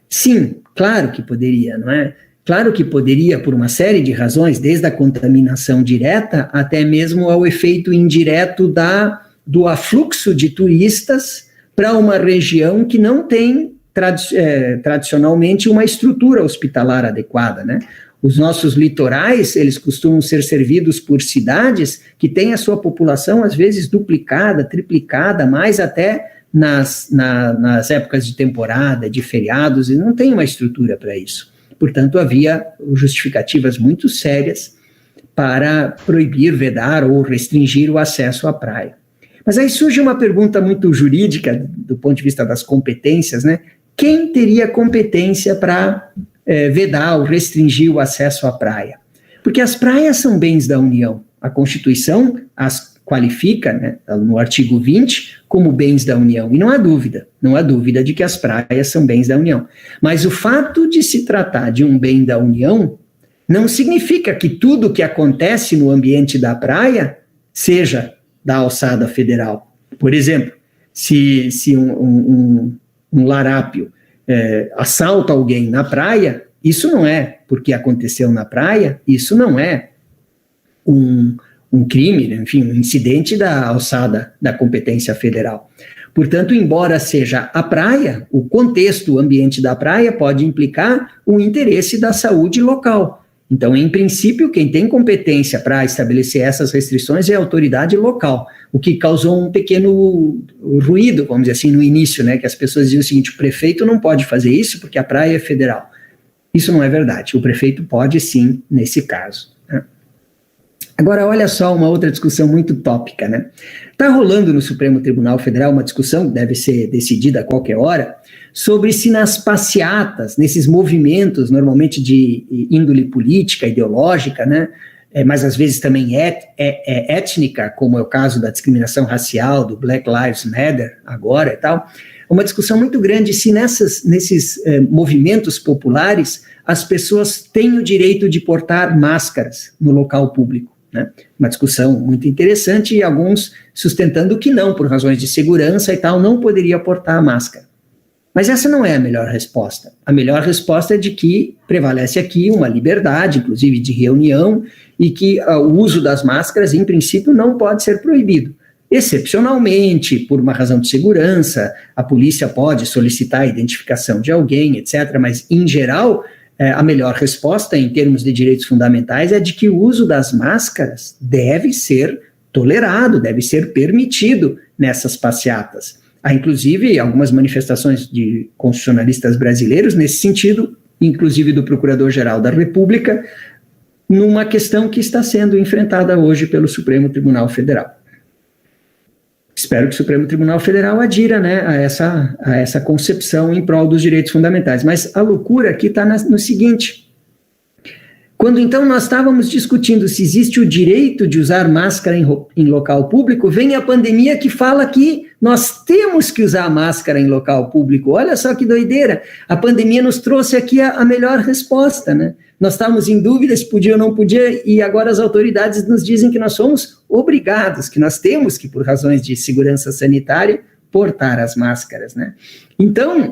B: Sim, claro que poderia, não é? Claro que poderia por uma série de razões, desde a contaminação direta até mesmo ao efeito indireto do afluxo de turistas para uma região que não tem tradicionalmente uma estrutura hospitalar adequada, né? Os nossos litorais, eles costumam ser servidos por cidades que têm a sua população, às vezes, duplicada, triplicada, mais até nas épocas de temporada, de feriados, e não tem uma estrutura para isso. Portanto, havia justificativas muito sérias para proibir, vedar ou restringir o acesso à praia. Mas aí surge uma pergunta muito jurídica, do ponto de vista das competências, né? Quem teria competência para vedar ou restringir o acesso à praia? Porque as praias são bens da União. A Constituição as qualifica, né, no artigo 20, como bens da União. E não há dúvida de que as praias são bens da União. Mas o fato de se tratar de um bem da União não significa que tudo que acontece no ambiente da praia seja da alçada federal. Por exemplo, se um larápio assalta alguém na praia, isso não é porque aconteceu na praia, isso não é um crime, enfim, um incidente da alçada da competência federal. Portanto, embora seja a praia, o contexto, o ambiente da praia pode implicar o interesse da saúde local. Então, em princípio, quem tem competência para estabelecer essas restrições é a autoridade local, o que causou um pequeno ruído, vamos dizer assim, no início, né, que as pessoas diziam o seguinte: o prefeito não pode fazer isso porque a praia é federal. Isso não é verdade, o prefeito pode sim, nesse caso, né? Agora, olha só uma outra discussão muito tópica, né? Está rolando no Supremo Tribunal Federal uma discussão, que deve ser decidida a qualquer hora, sobre se nas passeatas, nesses movimentos, normalmente de índole política, ideológica, né, mas às vezes também étnica, como é o caso da discriminação racial, do Black Lives Matter, agora e tal, uma discussão muito grande se nesses movimentos populares as pessoas têm o direito de portar máscaras no local público, né? Uma discussão muito interessante e alguns sustentando que não, por razões de segurança e tal, não poderia portar a máscara. Mas essa não é a melhor resposta. A melhor resposta é de que prevalece aqui uma liberdade, inclusive de reunião, e que o uso das máscaras, em princípio, não pode ser proibido. Excepcionalmente, por uma razão de segurança, a polícia pode solicitar a identificação de alguém, etc., mas, em geral, a melhor resposta, em termos de direitos fundamentais, é de que o uso das máscaras deve ser tolerado, deve ser permitido nessas passeatas. Há, inclusive, algumas manifestações de constitucionalistas brasileiros nesse sentido, inclusive do Procurador-Geral da República, numa questão que está sendo enfrentada hoje pelo Supremo Tribunal Federal. Espero que o Supremo Tribunal Federal adira, né, a essa concepção em prol dos direitos fundamentais. Mas a loucura aqui está no seguinte: quando então nós estávamos discutindo se existe o direito de usar máscara em local público, vem a pandemia que fala que nós temos que usar máscara em local público. Olha só que doideira, a pandemia nos trouxe aqui a melhor resposta, né? Nós estávamos em dúvida se podia ou não podia, e agora as autoridades nos dizem que nós somos obrigados, que nós temos que, por razões de segurança sanitária, portar as máscaras, né? Então,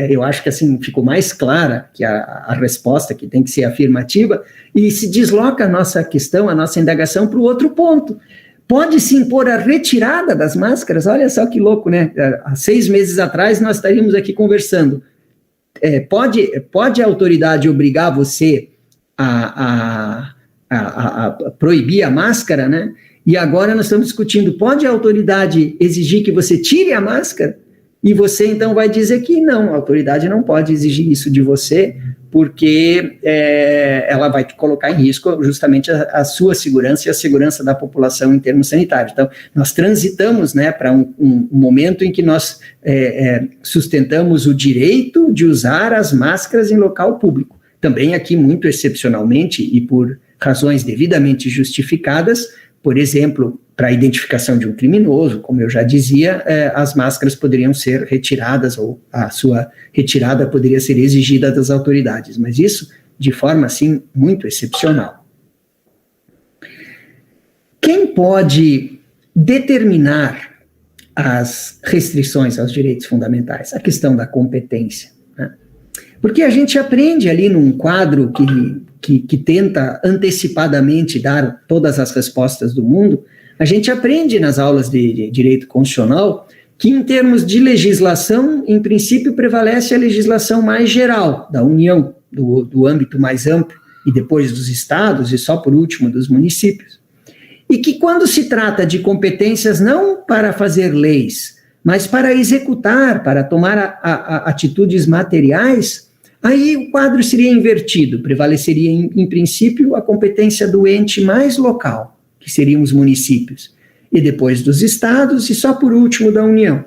B: eu acho que assim ficou mais clara que a resposta, que tem que ser afirmativa, e se desloca a nossa questão, a nossa indagação para o outro ponto. Pode-se impor a retirada das máscaras? Olha só que louco, né? Há 6 meses atrás nós estaríamos aqui conversando. Pode a autoridade obrigar você a proibir a máscara, né? E agora nós estamos discutindo, pode a autoridade exigir que você tire a máscara? E você então vai dizer que não, a autoridade não pode exigir isso de você, porque ela vai te colocar em risco justamente a sua segurança e a segurança da população em termos sanitários. Então, nós transitamos, né, para um momento em que nós sustentamos o direito de usar as máscaras em local público. Também aqui, muito excepcionalmente e por razões devidamente justificadas, por exemplo, para a identificação de um criminoso, como eu já dizia, as máscaras poderiam ser retiradas, ou a sua retirada poderia ser exigida das autoridades, mas isso de forma, assim, muito excepcional. Quem pode determinar as restrições aos direitos fundamentais? A questão da competência, né? Porque a gente aprende ali num quadro que tenta antecipadamente dar todas as respostas do mundo, a gente aprende nas aulas de direito constitucional que, em termos de legislação, em princípio, prevalece a legislação mais geral da União, do âmbito mais amplo, e depois dos estados, e só por último dos municípios. E que, quando se trata de competências não para fazer leis, mas para executar, para tomar atitudes materiais, aí o quadro seria invertido, prevaleceria, em princípio, a competência do ente mais local, que seriam os municípios, e depois dos estados, e só por último da União.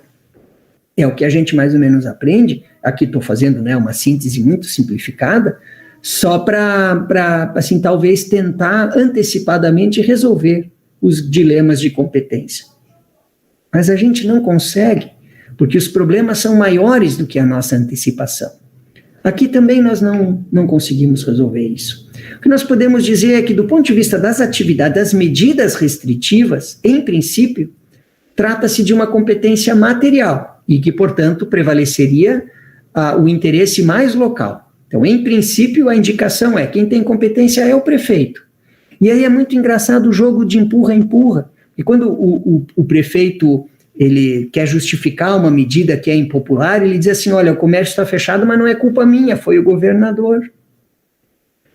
B: É o que a gente mais ou menos aprende, aqui estou fazendo, né, uma síntese muito simplificada, só para assim, talvez tentar antecipadamente resolver os dilemas de competência. Mas a gente não consegue, porque os problemas são maiores do que a nossa antecipação. Aqui também nós não conseguimos resolver isso. O que nós podemos dizer é que, do ponto de vista das atividades, das medidas restritivas, em princípio, trata-se de uma competência material e que, portanto, prevaleceria o interesse mais local. Então, em princípio, a indicação é quem tem competência é o prefeito. E aí é muito engraçado o jogo de empurra-empurra. E quando o prefeito ele quer justificar uma medida que é impopular, ele diz assim, olha, o comércio está fechado, mas não é culpa minha, foi o governador.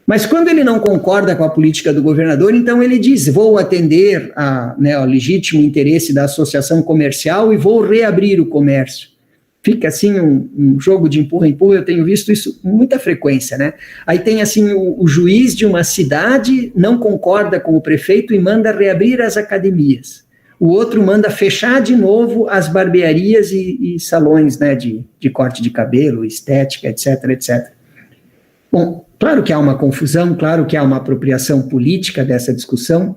B: Mas quando ele não concorda com a política do governador, então ele diz, vou atender ao legítimo interesse da associação comercial e vou reabrir o comércio. Fica assim um jogo de empurra-empurra, eu tenho visto isso com muita frequência, né? Aí tem assim o juiz de uma cidade não concorda com o prefeito e manda reabrir as academias. O outro manda fechar de novo as barbearias e salões, né, de corte de cabelo, estética, etc, etc. Bom, claro que há uma confusão, claro que há uma apropriação política dessa discussão,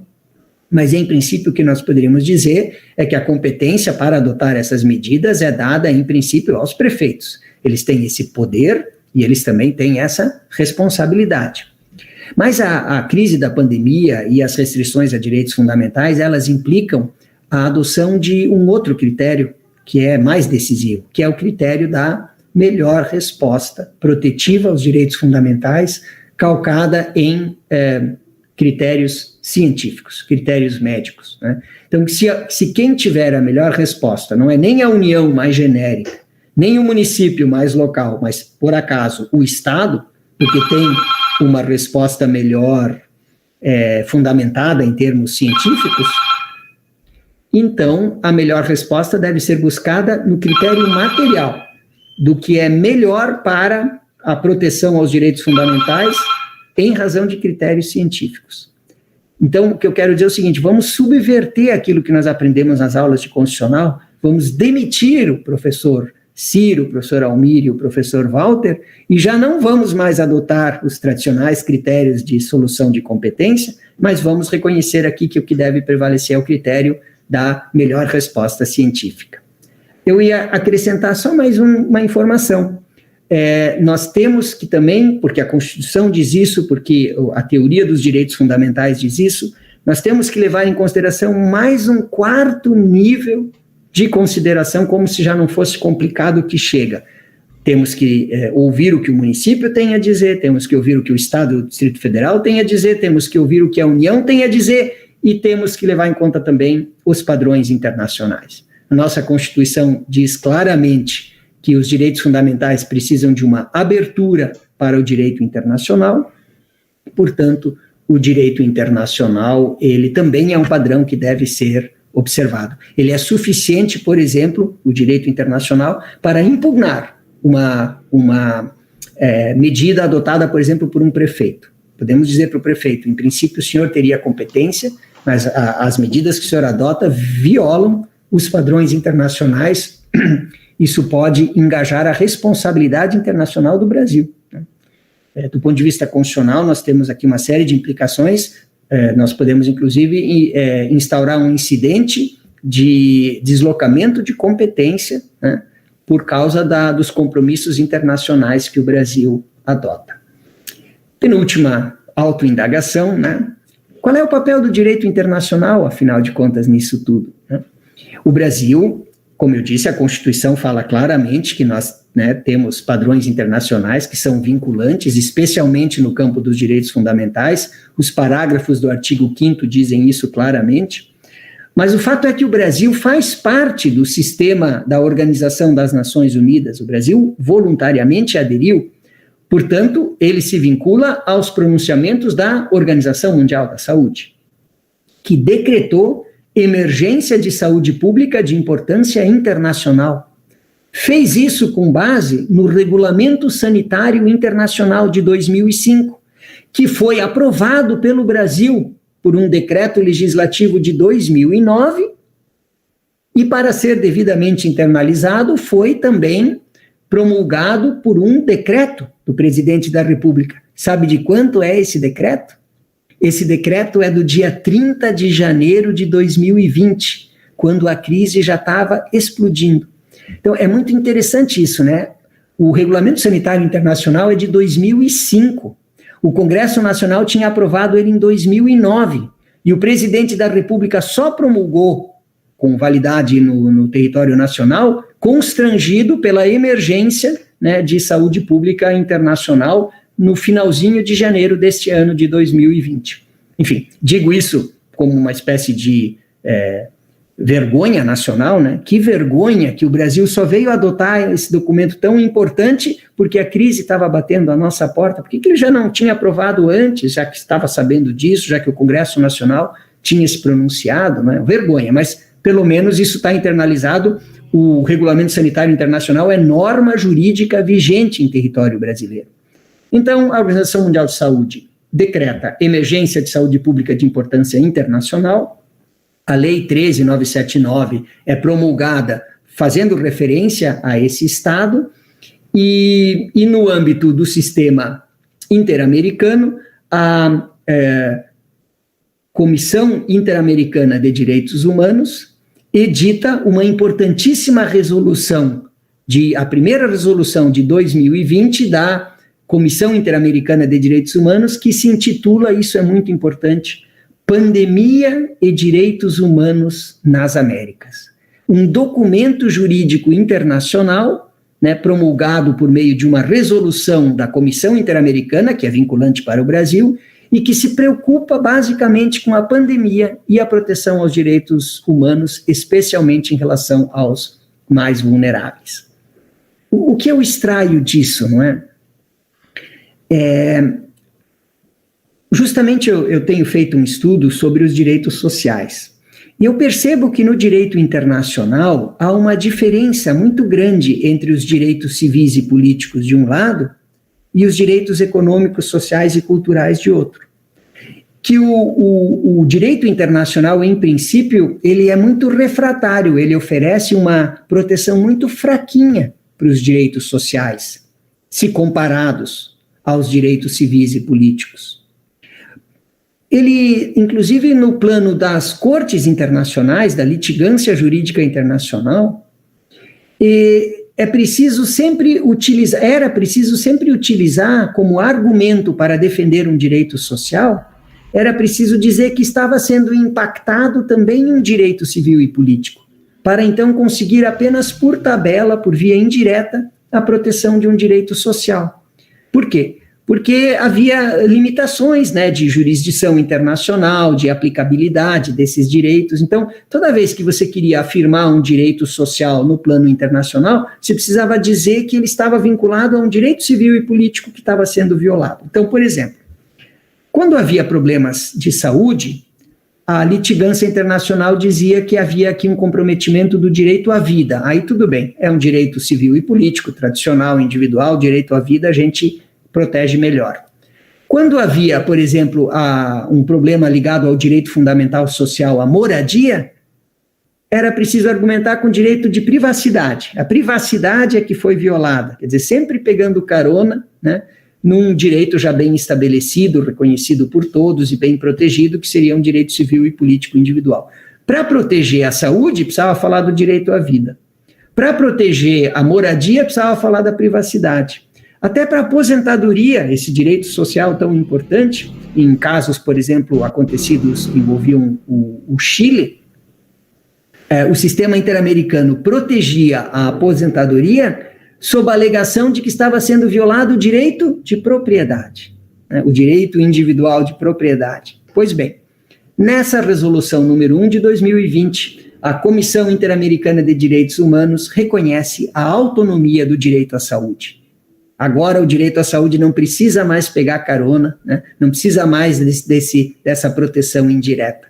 B: mas, em princípio, o que nós poderíamos dizer é que a competência para adotar essas medidas é dada, em princípio, aos prefeitos. Eles têm esse poder e eles também têm essa responsabilidade. Mas a crise da pandemia e as restrições a direitos fundamentais, elas implicam a adoção de um outro critério que é mais decisivo, que é o critério da melhor resposta protetiva aos direitos fundamentais, calcada em critérios científicos, critérios médicos, né? Então, se quem tiver a melhor resposta não é nem a União mais genérica, nem o município mais local, mas, por acaso, o Estado, porque tem uma resposta melhor fundamentada em termos científicos, então a melhor resposta deve ser buscada no critério material, do que é melhor para a proteção aos direitos fundamentais em razão de critérios científicos. Então, o que eu quero dizer é o seguinte, vamos subverter aquilo que nós aprendemos nas aulas de constitucional, vamos demitir o professor Ciro, o professor Almir e o professor Walter, e já não vamos mais adotar os tradicionais critérios de solução de competência, mas vamos reconhecer aqui que o que deve prevalecer é o critério da melhor resposta científica. Eu ia acrescentar só mais uma informação. Nós temos que também, porque a Constituição diz isso, porque a teoria dos direitos fundamentais diz isso, nós temos que levar em consideração mais um quarto nível de consideração, como se já não fosse complicado o que chega. Temos que ouvir o que o município tem a dizer, temos que ouvir o que o Estado e o Distrito Federal tem a dizer, temos que ouvir o que a União tem a dizer e temos que levar em conta também os padrões internacionais. A nossa Constituição diz claramente que os direitos fundamentais precisam de uma abertura para o direito internacional, portanto, o direito internacional, ele também é um padrão que deve ser observado. Ele é suficiente, por exemplo, o direito internacional, para impugnar uma medida adotada, por exemplo, por um prefeito. Podemos dizer para o prefeito, em princípio, o senhor teria competência, mas as medidas que o senhor adota violam os padrões internacionais. Isso pode engajar a responsabilidade internacional do Brasil. Do ponto de vista constitucional, nós temos aqui uma série de implicações. Nós podemos, inclusive, instaurar um incidente de deslocamento de competência, né, por causa dos compromissos internacionais que o Brasil adota. Penúltima autoindagação, né? Qual é o papel do direito internacional, afinal de contas, nisso tudo, né? O Brasil, como eu disse, a Constituição fala claramente que nós, né, temos padrões internacionais que são vinculantes, especialmente no campo dos direitos fundamentais. Os parágrafos do artigo 5º dizem isso claramente. Mas o fato é que o Brasil faz parte do sistema da Organização das Nações Unidas. O Brasil voluntariamente aderiu. Portanto, ele se vincula aos pronunciamentos da Organização Mundial da Saúde, que decretou emergência de saúde pública de importância internacional. Fez isso com base no Regulamento Sanitário Internacional de 2005, que foi aprovado pelo Brasil por um decreto legislativo de 2009 e, para ser devidamente internalizado, foi também promulgado por um decreto do presidente da República. Sabe de quanto é esse decreto? Esse decreto é do dia 30 de janeiro de 2020, quando a crise já estava explodindo. Então, é muito interessante isso, né? O Regulamento Sanitário Internacional é de 2005. O Congresso Nacional tinha aprovado ele em 2009. E o presidente da República só promulgou, com validade no território nacional, constrangido pela emergência, né, de saúde pública internacional no finalzinho de janeiro deste ano de 2020. Enfim, digo isso como uma espécie de vergonha nacional, né? Que vergonha que o Brasil só veio adotar esse documento tão importante porque a crise estava batendo a nossa porta. Por que ele já não tinha aprovado antes, já que estava sabendo disso, já que o Congresso Nacional tinha se pronunciado, né? Vergonha, mas pelo menos isso está internalizado. O Regulamento Sanitário Internacional é norma jurídica vigente em território brasileiro. Então, a Organização Mundial de Saúde decreta emergência de saúde pública de importância internacional. A Lei 13.979 é promulgada fazendo referência a esse Estado, e no âmbito do sistema interamericano, a Comissão Interamericana de Direitos Humanos edita uma importantíssima resolução, a primeira resolução de 2020 da Comissão Interamericana de Direitos Humanos, que se intitula, isso é muito importante, Pandemia e Direitos Humanos nas Américas. Um documento jurídico internacional, né, promulgado por meio de uma resolução da Comissão Interamericana, que é vinculante para o Brasil, e que se preocupa basicamente com a pandemia e a proteção aos direitos humanos, especialmente em relação aos mais vulneráveis. O que eu extraio disso, não é? Justamente eu tenho feito um estudo sobre os direitos sociais, e eu percebo que no direito internacional há uma diferença muito grande entre os direitos civis e políticos de um lado e os direitos econômicos, sociais e culturais de outro. Que o direito internacional, em princípio, ele é muito refratário, ele oferece uma proteção muito fraquinha para os direitos sociais, se comparados aos direitos civis e políticos. Ele, inclusive no plano das cortes internacionais, da litigância jurídica internacional, era preciso sempre utilizar como argumento para defender um direito social, era preciso dizer que estava sendo impactado também um direito civil e político, para então conseguir apenas por tabela, por via indireta, a proteção de um direito social. Por quê? Porque havia limitações, né, de jurisdição internacional, de aplicabilidade desses direitos. Então, toda vez que você queria afirmar um direito social no plano internacional, você precisava dizer que ele estava vinculado a um direito civil e político que estava sendo violado. Então, por exemplo, quando havia problemas de saúde, a litigância internacional dizia que havia aqui um comprometimento do direito à vida. Aí tudo bem, é um direito civil e político, tradicional, individual, direito à vida, a gente protege melhor. Quando havia, por exemplo, um problema ligado ao direito fundamental social, à moradia, era preciso argumentar com direito de privacidade. A privacidade é que foi violada, quer dizer, sempre pegando carona, né, num direito já bem estabelecido, reconhecido por todos e bem protegido, que seria um direito civil e político individual. Para proteger a saúde, precisava falar do direito à vida. Para proteger a moradia, precisava falar da privacidade. Até para a aposentadoria, esse direito social tão importante, em casos, por exemplo, acontecidos que envolviam o Chile, o sistema interamericano protegia a aposentadoria sob a alegação de que estava sendo violado o direito de propriedade, né, o direito individual de propriedade. Pois bem, nessa resolução número 1 de 2020, a Comissão Interamericana de Direitos Humanos reconhece a autonomia do direito à saúde. Agora o direito à saúde não precisa mais pegar carona, né? Não precisa mais dessa proteção indireta.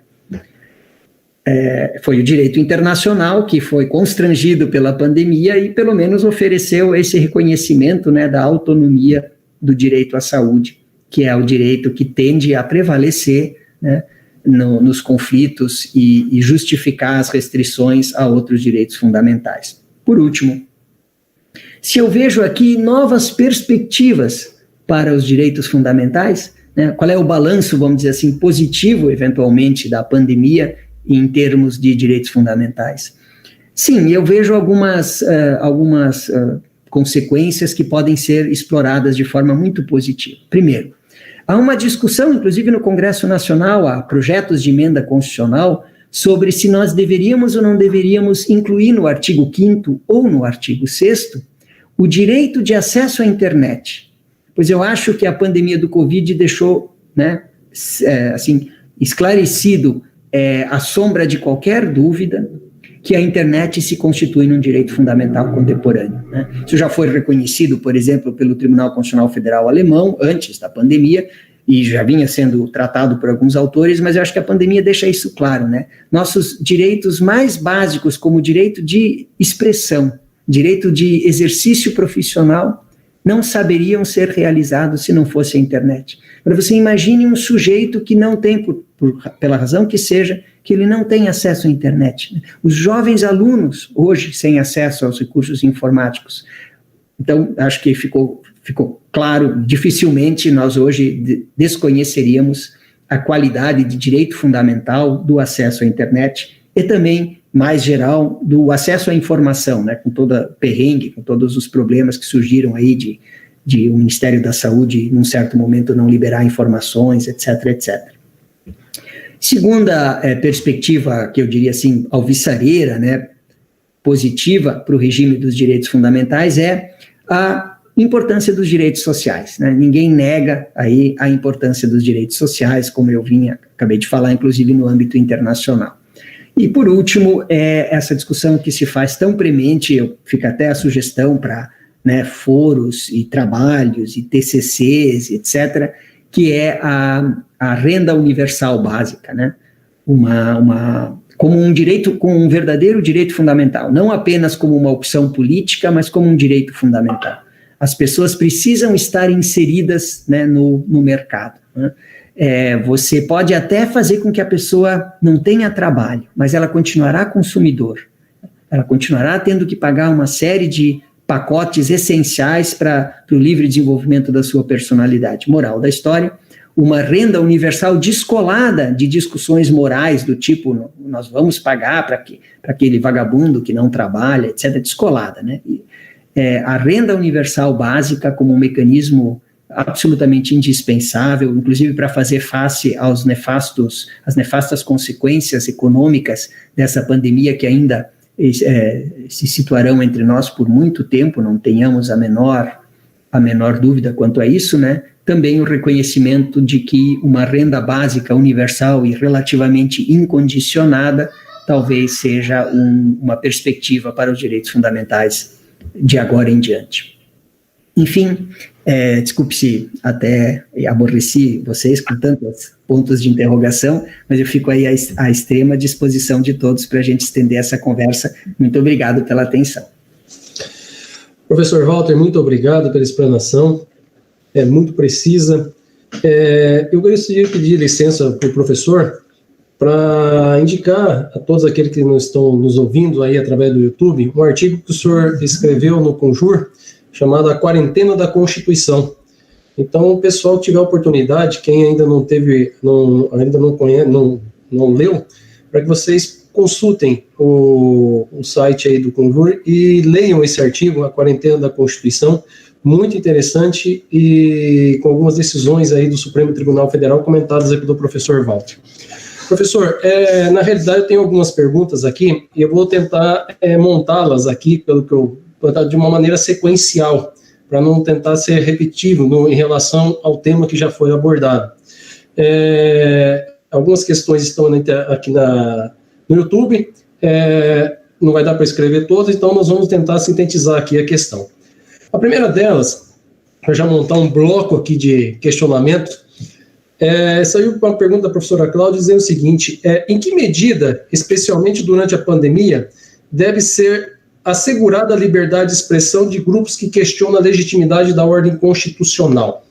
B: Foi o direito internacional que foi constrangido pela pandemia e pelo menos ofereceu esse reconhecimento, né, da autonomia do direito à saúde, que é o direito que tende a prevalecer, né, nos conflitos e justificar as restrições a outros direitos fundamentais. Por último, se eu vejo aqui novas perspectivas para os direitos fundamentais, né, qual é o balanço, vamos dizer assim, positivo, eventualmente, da pandemia em termos de direitos fundamentais? Sim, eu vejo algumas consequências que podem ser exploradas de forma muito positiva. Primeiro, há uma discussão, inclusive no Congresso Nacional, há projetos de emenda constitucional sobre se nós deveríamos ou não deveríamos incluir no artigo 5º ou no artigo 6º o direito de acesso à internet. Pois eu acho que a pandemia do Covid deixou, né, assim, esclarecido à sombra de qualquer dúvida que a internet se constitui num direito fundamental contemporâneo, né? Isso já foi reconhecido, por exemplo, pelo Tribunal Constitucional Federal alemão, antes da pandemia, e já vinha sendo tratado por alguns autores, mas eu acho que a pandemia deixa isso claro, né? Nossos direitos mais básicos, como o direito de expressão, direito de exercício profissional, não saberiam ser realizados se não fosse a internet. Para você imagine um sujeito que não tem, pela razão que seja, que ele não tem acesso à internet, né? Os jovens alunos, hoje, sem acesso aos recursos informáticos. Então, acho que ficou claro, dificilmente nós hoje desconheceríamos a qualidade de direito fundamental do acesso à internet e também, mais geral, do acesso à informação, né, com toda perrengue, com todos os problemas que surgiram aí de o Ministério da Saúde, num certo momento, não liberar informações, etc., etc. Segunda perspectiva, que eu diria assim, alvissareira, né, positiva para o regime dos direitos fundamentais é a importância dos direitos sociais, né? Ninguém nega aí a importância dos direitos sociais, como eu acabei de falar, inclusive no âmbito internacional. E por último, essa discussão que se faz tão premente, fica até a sugestão para, né, foros e trabalhos e TCCs, etc., que é a renda universal básica, né? Como um direito, como um verdadeiro direito fundamental, não apenas como uma opção política, mas como um direito fundamental. As pessoas precisam estar inseridas, né, no mercado, né? Você pode até fazer com que a pessoa não tenha trabalho, mas ela continuará consumidor, ela continuará tendo que pagar uma série de pacotes essenciais para o livre desenvolvimento da sua personalidade. Moral da história, uma renda universal descolada de discussões morais do tipo, nós vamos pagar para aquele vagabundo que não trabalha, etc., descolada, né? A renda universal básica como um mecanismo absolutamente indispensável, inclusive para fazer face às nefastas consequências econômicas dessa pandemia que ainda se situarão entre nós por muito tempo, não tenhamos a menor dúvida quanto a isso, né? Também o reconhecimento de que uma renda básica universal e relativamente incondicionada talvez seja uma perspectiva para os direitos fundamentais de agora em diante. Enfim, desculpe se até aborreci vocês com tantos pontos de interrogação, mas eu fico aí à extrema disposição de todos para a gente estender essa conversa. Muito obrigado pela atenção.
D: Professor Walter, muito obrigado pela explanação, muito precisa. Eu gostaria de pedir licença para o professor para indicar a todos aqueles que não estão nos ouvindo aí através do YouTube, um artigo que o senhor escreveu no Conjur, chamado A Quarentena da Constituição. Então, o pessoal que tiver oportunidade, quem ainda não teve, ainda não conhece, não leu, para que vocês consultem o site aí do Conjur e leiam esse artigo, A Quarentena da Constituição, muito interessante e com algumas decisões aí do Supremo Tribunal Federal comentadas aqui pelo professor Walter. Professor, na realidade eu tenho algumas perguntas aqui e eu vou tentar montá-las aqui de uma maneira sequencial, para não tentar ser repetitivo em relação ao tema que já foi abordado. Algumas questões estão aqui no YouTube, não vai dar para escrever todas, então nós vamos tentar sintetizar aqui a questão. A primeira delas, para já montar um bloco aqui de questionamento, saiu uma pergunta da professora Cláudia dizendo o seguinte: em que medida, especialmente durante a pandemia, deve ser assegurada a liberdade de expressão de grupos que questionam a legitimidade da ordem constitucional?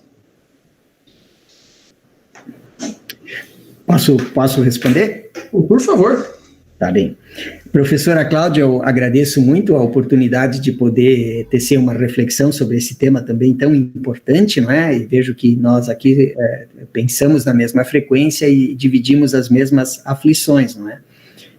B: Posso responder?
D: Por favor.
B: Tá bem. Professora Cláudia, eu agradeço muito a oportunidade de poder tecer uma reflexão sobre esse tema também tão importante, não é? E vejo que nós aqui pensamos na mesma frequência e dividimos as mesmas aflições, não é?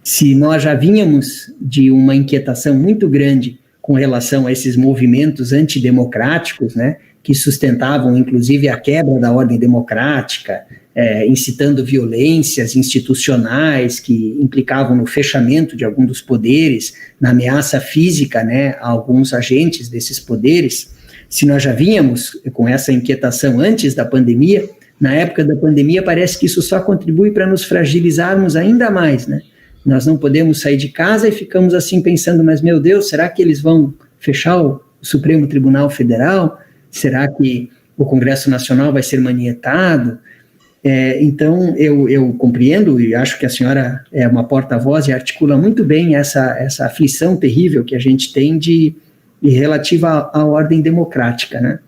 B: Se nós já vínhamos de uma inquietação muito grande com relação a esses movimentos antidemocráticos, né, que sustentavam, inclusive, a quebra da ordem democrática, incitando violências institucionais que implicavam no fechamento de algum dos poderes, na ameaça física, né, a alguns agentes desses poderes, se nós já vínhamos com essa inquietação antes da pandemia, Na época da pandemia, parece que isso só contribui para nos fragilizarmos ainda mais, né? Nós não podemos sair de casa e ficamos assim pensando, mas meu Deus, será que eles vão fechar o Supremo Tribunal Federal? Será que o Congresso Nacional vai ser manietado? Então, eu compreendo e acho que a senhora é uma porta-voz e articula muito bem essa aflição terrível que a gente tem de relativa à ordem democrática, né?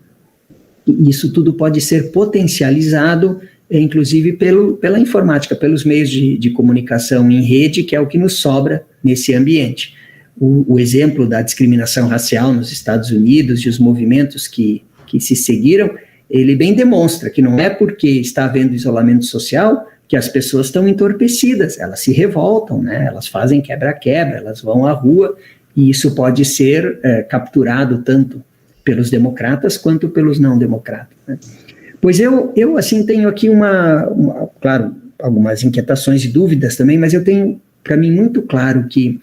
B: E isso tudo pode ser potencializado, inclusive pela informática, pelos meios de comunicação em rede, que é o que nos sobra nesse ambiente. O exemplo da discriminação racial nos Estados Unidos e os movimentos que se seguiram, ele bem demonstra que não é porque está havendo isolamento social que as pessoas estão entorpecidas, elas se revoltam, né? Elas fazem quebra-quebra, elas vão à rua, e isso pode ser capturado tanto pelos democratas quanto pelos não democratas, né? Pois eu assim, tenho aqui claro, algumas inquietações e dúvidas também, mas eu tenho, para mim, muito claro que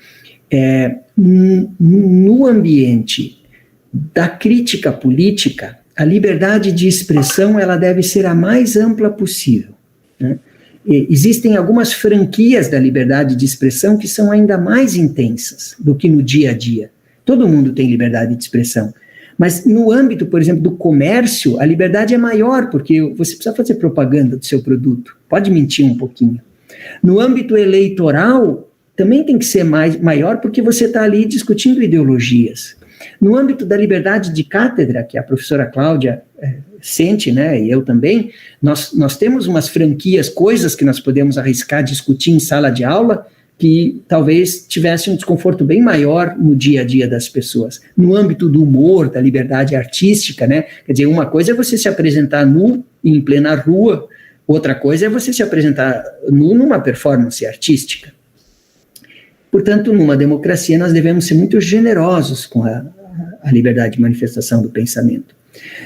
B: no ambiente da crítica política, a liberdade de expressão ela deve ser a mais ampla possível, né? Existem algumas franquias da liberdade de expressão que são ainda mais intensas do que no dia a dia. Todo mundo tem liberdade de expressão, mas no âmbito, por exemplo, do comércio, a liberdade é maior, porque você precisa fazer propaganda do seu produto, pode mentir um pouquinho. No âmbito eleitoral, também tem que ser maior, porque você está ali discutindo ideologias. No âmbito da liberdade de cátedra, que a professora Cláudia sente, né, e eu também, nós temos umas franquias, coisas que nós podemos arriscar discutir em sala de aula, que talvez tivesse um desconforto bem maior no dia a dia das pessoas. No âmbito do humor, da liberdade artística, né, quer dizer, uma coisa é você se apresentar nu em plena rua, outra coisa é você se apresentar nu numa performance artística. Portanto, numa democracia, nós devemos ser muito generosos com a liberdade de manifestação do pensamento.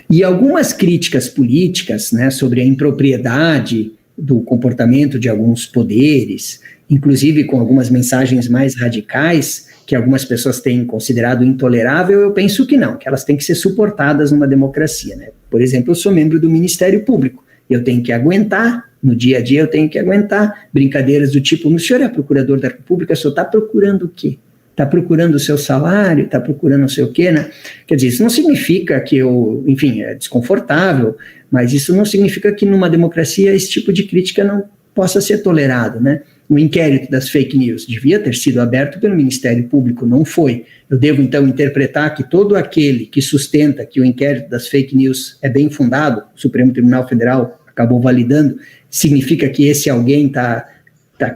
B: E algumas críticas políticas, né, sobre a impropriedade do comportamento de alguns poderes, inclusive com algumas mensagens mais radicais, que algumas pessoas têm considerado intolerável, eu penso que não, que elas têm que ser suportadas numa democracia, né? Por exemplo, eu sou membro do Ministério Público, eu tenho que aguentar, no dia a dia eu tenho que aguentar brincadeiras do tipo, o senhor é procurador da República, o senhor está procurando o quê? Está procurando o seu salário, está procurando não sei o quê, né? Quer dizer, isso não significa que enfim, é desconfortável, mas isso não significa que numa democracia esse tipo de crítica não possa ser tolerado, né? O inquérito das fake news devia ter sido aberto pelo Ministério Público, não foi. Eu devo, então, interpretar que todo aquele que sustenta que o inquérito das fake news é bem fundado, o Supremo Tribunal Federal acabou validando, significa que esse alguém está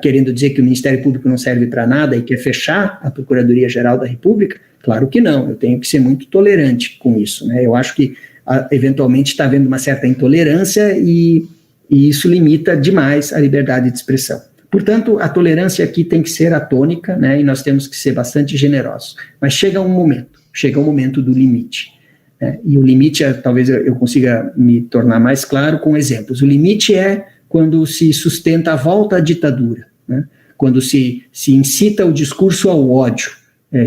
B: querendo dizer que o Ministério Público não serve para nada e quer fechar a Procuradoria-Geral da República? Claro que não, eu tenho que ser muito tolerante com isso, né? Eu acho que, eventualmente, está havendo uma certa intolerância e isso limita demais a liberdade de expressão. Portanto, a tolerância aqui tem que ser a tônica, né? E nós temos que ser bastante generosos. Mas chega um momento do limite, né? E o limite, talvez eu consiga me tornar mais claro com exemplos. O limite é quando se sustenta a volta à ditadura, né? Quando se incita o discurso ao ódio,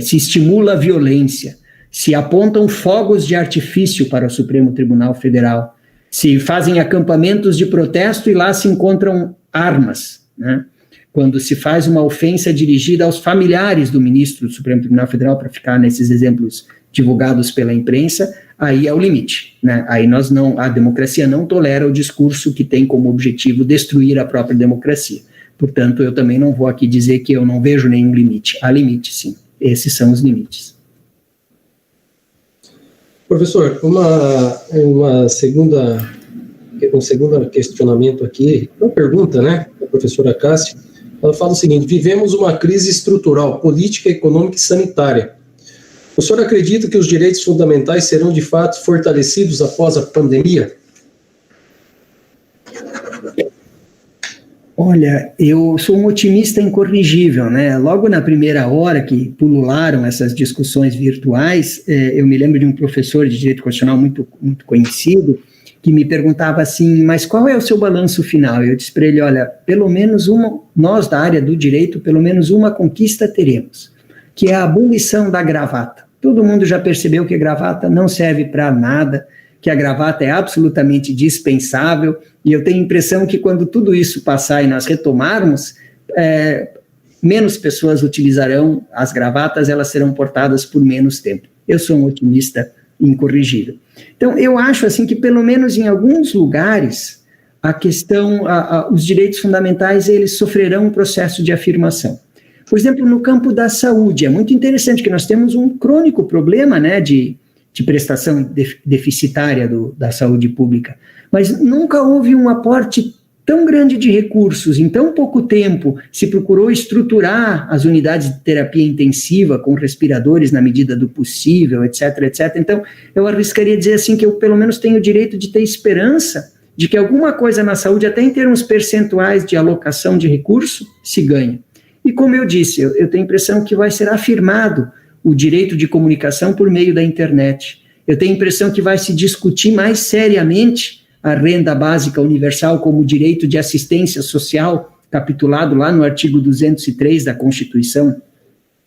B: se estimula a violência, se apontam fogos de artifício para o Supremo Tribunal Federal, se fazem acampamentos de protesto e lá se encontram armas, né? Quando se faz uma ofensa dirigida aos familiares do ministro do Supremo Tribunal Federal, para ficar nesses exemplos divulgados pela imprensa, aí é o limite, né? Aí a democracia não tolera o discurso que tem como objetivo destruir a própria democracia. Portanto, eu também não vou aqui dizer que eu não vejo nenhum limite. Há limite, sim. Esses são os limites.
D: Professor, um segundo questionamento aqui, uma pergunta, né, da professora Cássia. Ela fala o seguinte: vivemos uma crise estrutural, política, econômica e sanitária. O senhor acredita que os direitos fundamentais serão de fato fortalecidos após a pandemia?
B: Olha, eu sou um otimista incorrigível, né? Logo na primeira hora que pulularam essas discussões virtuais, eu me lembro de um professor de direito constitucional muito, muito conhecido, que me perguntava assim, mas qual é o seu balanço final? Eu disse para ele, olha, pelo menos nós da área do direito, pelo menos uma conquista teremos, que é a abolição da gravata. Todo mundo já percebeu que gravata não serve para nada, que a gravata é absolutamente dispensável, e eu tenho a impressão que quando tudo isso passar e nós retomarmos, menos pessoas utilizarão as gravatas, elas serão portadas por menos tempo. Eu sou um otimista incorrigível. Então, eu acho assim que pelo menos em alguns lugares a questão, os direitos fundamentais, eles sofrerão um processo de afirmação. Por exemplo, no campo da saúde, é muito interessante que nós temos um crônico problema, né, de prestação deficitária da saúde pública, mas nunca houve um aporte tão grande de recursos, em tão pouco tempo se procurou estruturar as unidades de terapia intensiva com respiradores na medida do possível, etc, etc. Então, eu arriscaria dizer assim que eu pelo menos tenho o direito de ter esperança de que alguma coisa na saúde, até em termos percentuais de alocação de recurso, se ganha. E como eu disse, eu tenho a impressão que vai ser afirmado o direito de comunicação por meio da internet. Eu tenho a impressão que vai se discutir mais seriamente a renda básica universal como direito de assistência social, capitulado lá no artigo 203 da Constituição.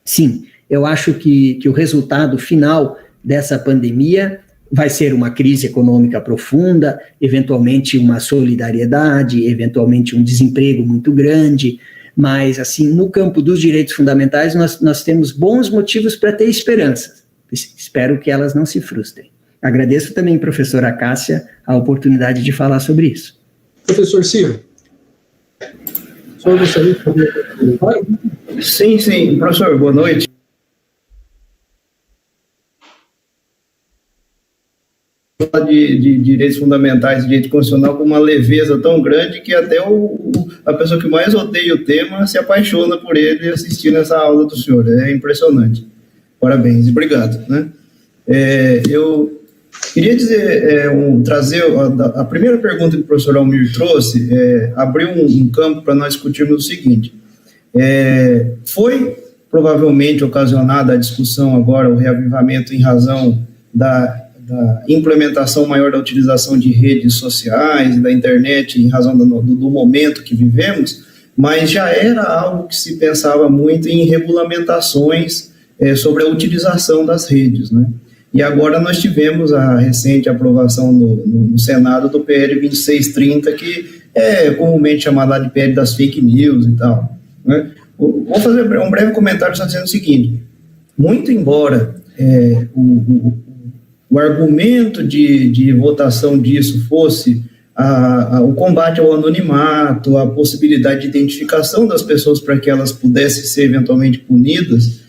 B: Sim, eu acho que o resultado final dessa pandemia vai ser uma crise econômica profunda, eventualmente uma solidariedade, eventualmente um desemprego muito grande, mas, assim, no campo dos direitos fundamentais, nós temos bons motivos para ter esperanças. Espero que elas não se frustrem. Agradeço também, professora Cássia, a oportunidade de falar sobre isso.
D: Professor Ciro, o senhor gostaria de fazer um comentário?
A: Sim, professor, boa noite. De direitos fundamentais, direito constitucional, com uma leveza tão grande que até a pessoa que mais odeia o tema se apaixona por ele assistindo essa aula do senhor. É impressionante. Parabéns e obrigado. Né? Eu queria dizer, trazer a primeira pergunta que o professor Almir trouxe, abriu um campo para nós discutirmos o seguinte. Foi provavelmente ocasionada a discussão agora, o reavivamento em razão da implementação maior da utilização de redes sociais, da internet, em razão do momento que vivemos, mas já era algo que se pensava muito em regulamentações sobre a utilização das redes, né? E agora nós tivemos a recente aprovação no Senado do PL 2630, que é comumente chamado de PL das fake news e tal, né? Vou fazer um breve comentário só dizendo o seguinte: muito embora o argumento de votação disso fosse o combate ao anonimato, a possibilidade de identificação das pessoas para que elas pudessem ser eventualmente punidas,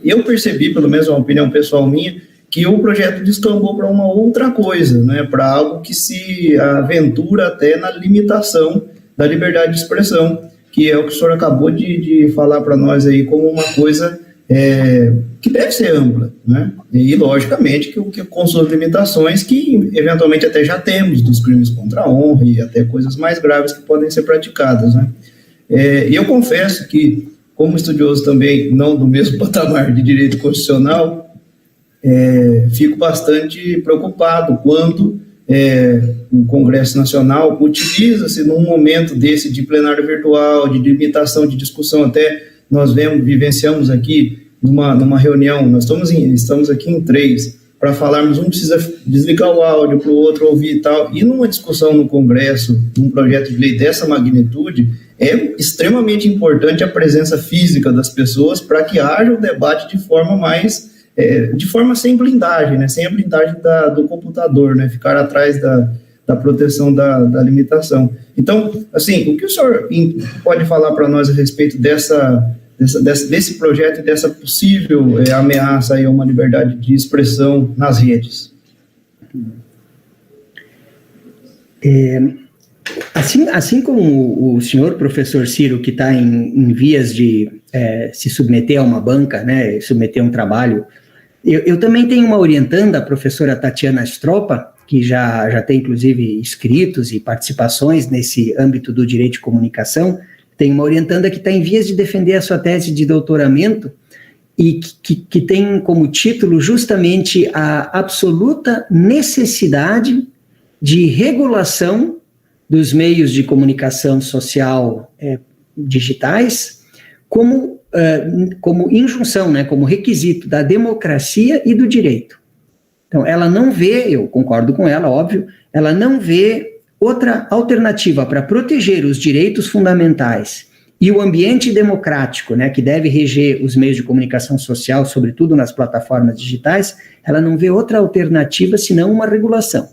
A: eu percebi, pelo menos uma opinião pessoal minha, que o projeto descambou para uma outra coisa, né, para algo que se aventura até na limitação da liberdade de expressão, que é o que o senhor acabou de falar para nós aí como uma coisa que deve ser ampla, né? E logicamente que com suas limitações que eventualmente até já temos dos crimes contra a honra e até coisas mais graves que podem ser praticadas, né? E eu confesso que, como estudioso também não do mesmo patamar de direito constitucional, fico bastante preocupado quando o Congresso Nacional utiliza-se num momento desse de plenário virtual, de limitação de discussão. Até nós vivenciamos aqui numa reunião, nós estamos aqui em 3, para falarmos, um precisa desligar o áudio para o outro ouvir e tal, e numa discussão no Congresso, num projeto de lei dessa magnitude, é extremamente importante a presença física das pessoas para que haja o debate de forma sem blindagem, né? Sem a blindagem do computador, né? Ficar atrás da proteção da limitação. Então, assim, o que o senhor pode falar para nós a respeito desse projeto e dessa possível ameaça aí a uma liberdade de expressão nas redes?
B: Assim como o senhor professor Ciro, que está em vias de se submeter a uma banca, né, submeter a um trabalho, eu também tenho uma orientanda, a professora Tatiana Stropa, que já tem, inclusive, escritos e participações nesse âmbito do direito de comunicação. Tem uma orientanda que está em vias de defender a sua tese de doutoramento e que tem como título justamente a absoluta necessidade de regulação dos meios de comunicação social digitais como injunção, né, como requisito da democracia e do direito. Então, ela não vê, eu concordo com ela, óbvio, ela não vê outra alternativa para proteger os direitos fundamentais e o ambiente democrático, né, que deve reger os meios de comunicação social, sobretudo nas plataformas digitais, ela não vê outra alternativa senão uma regulação.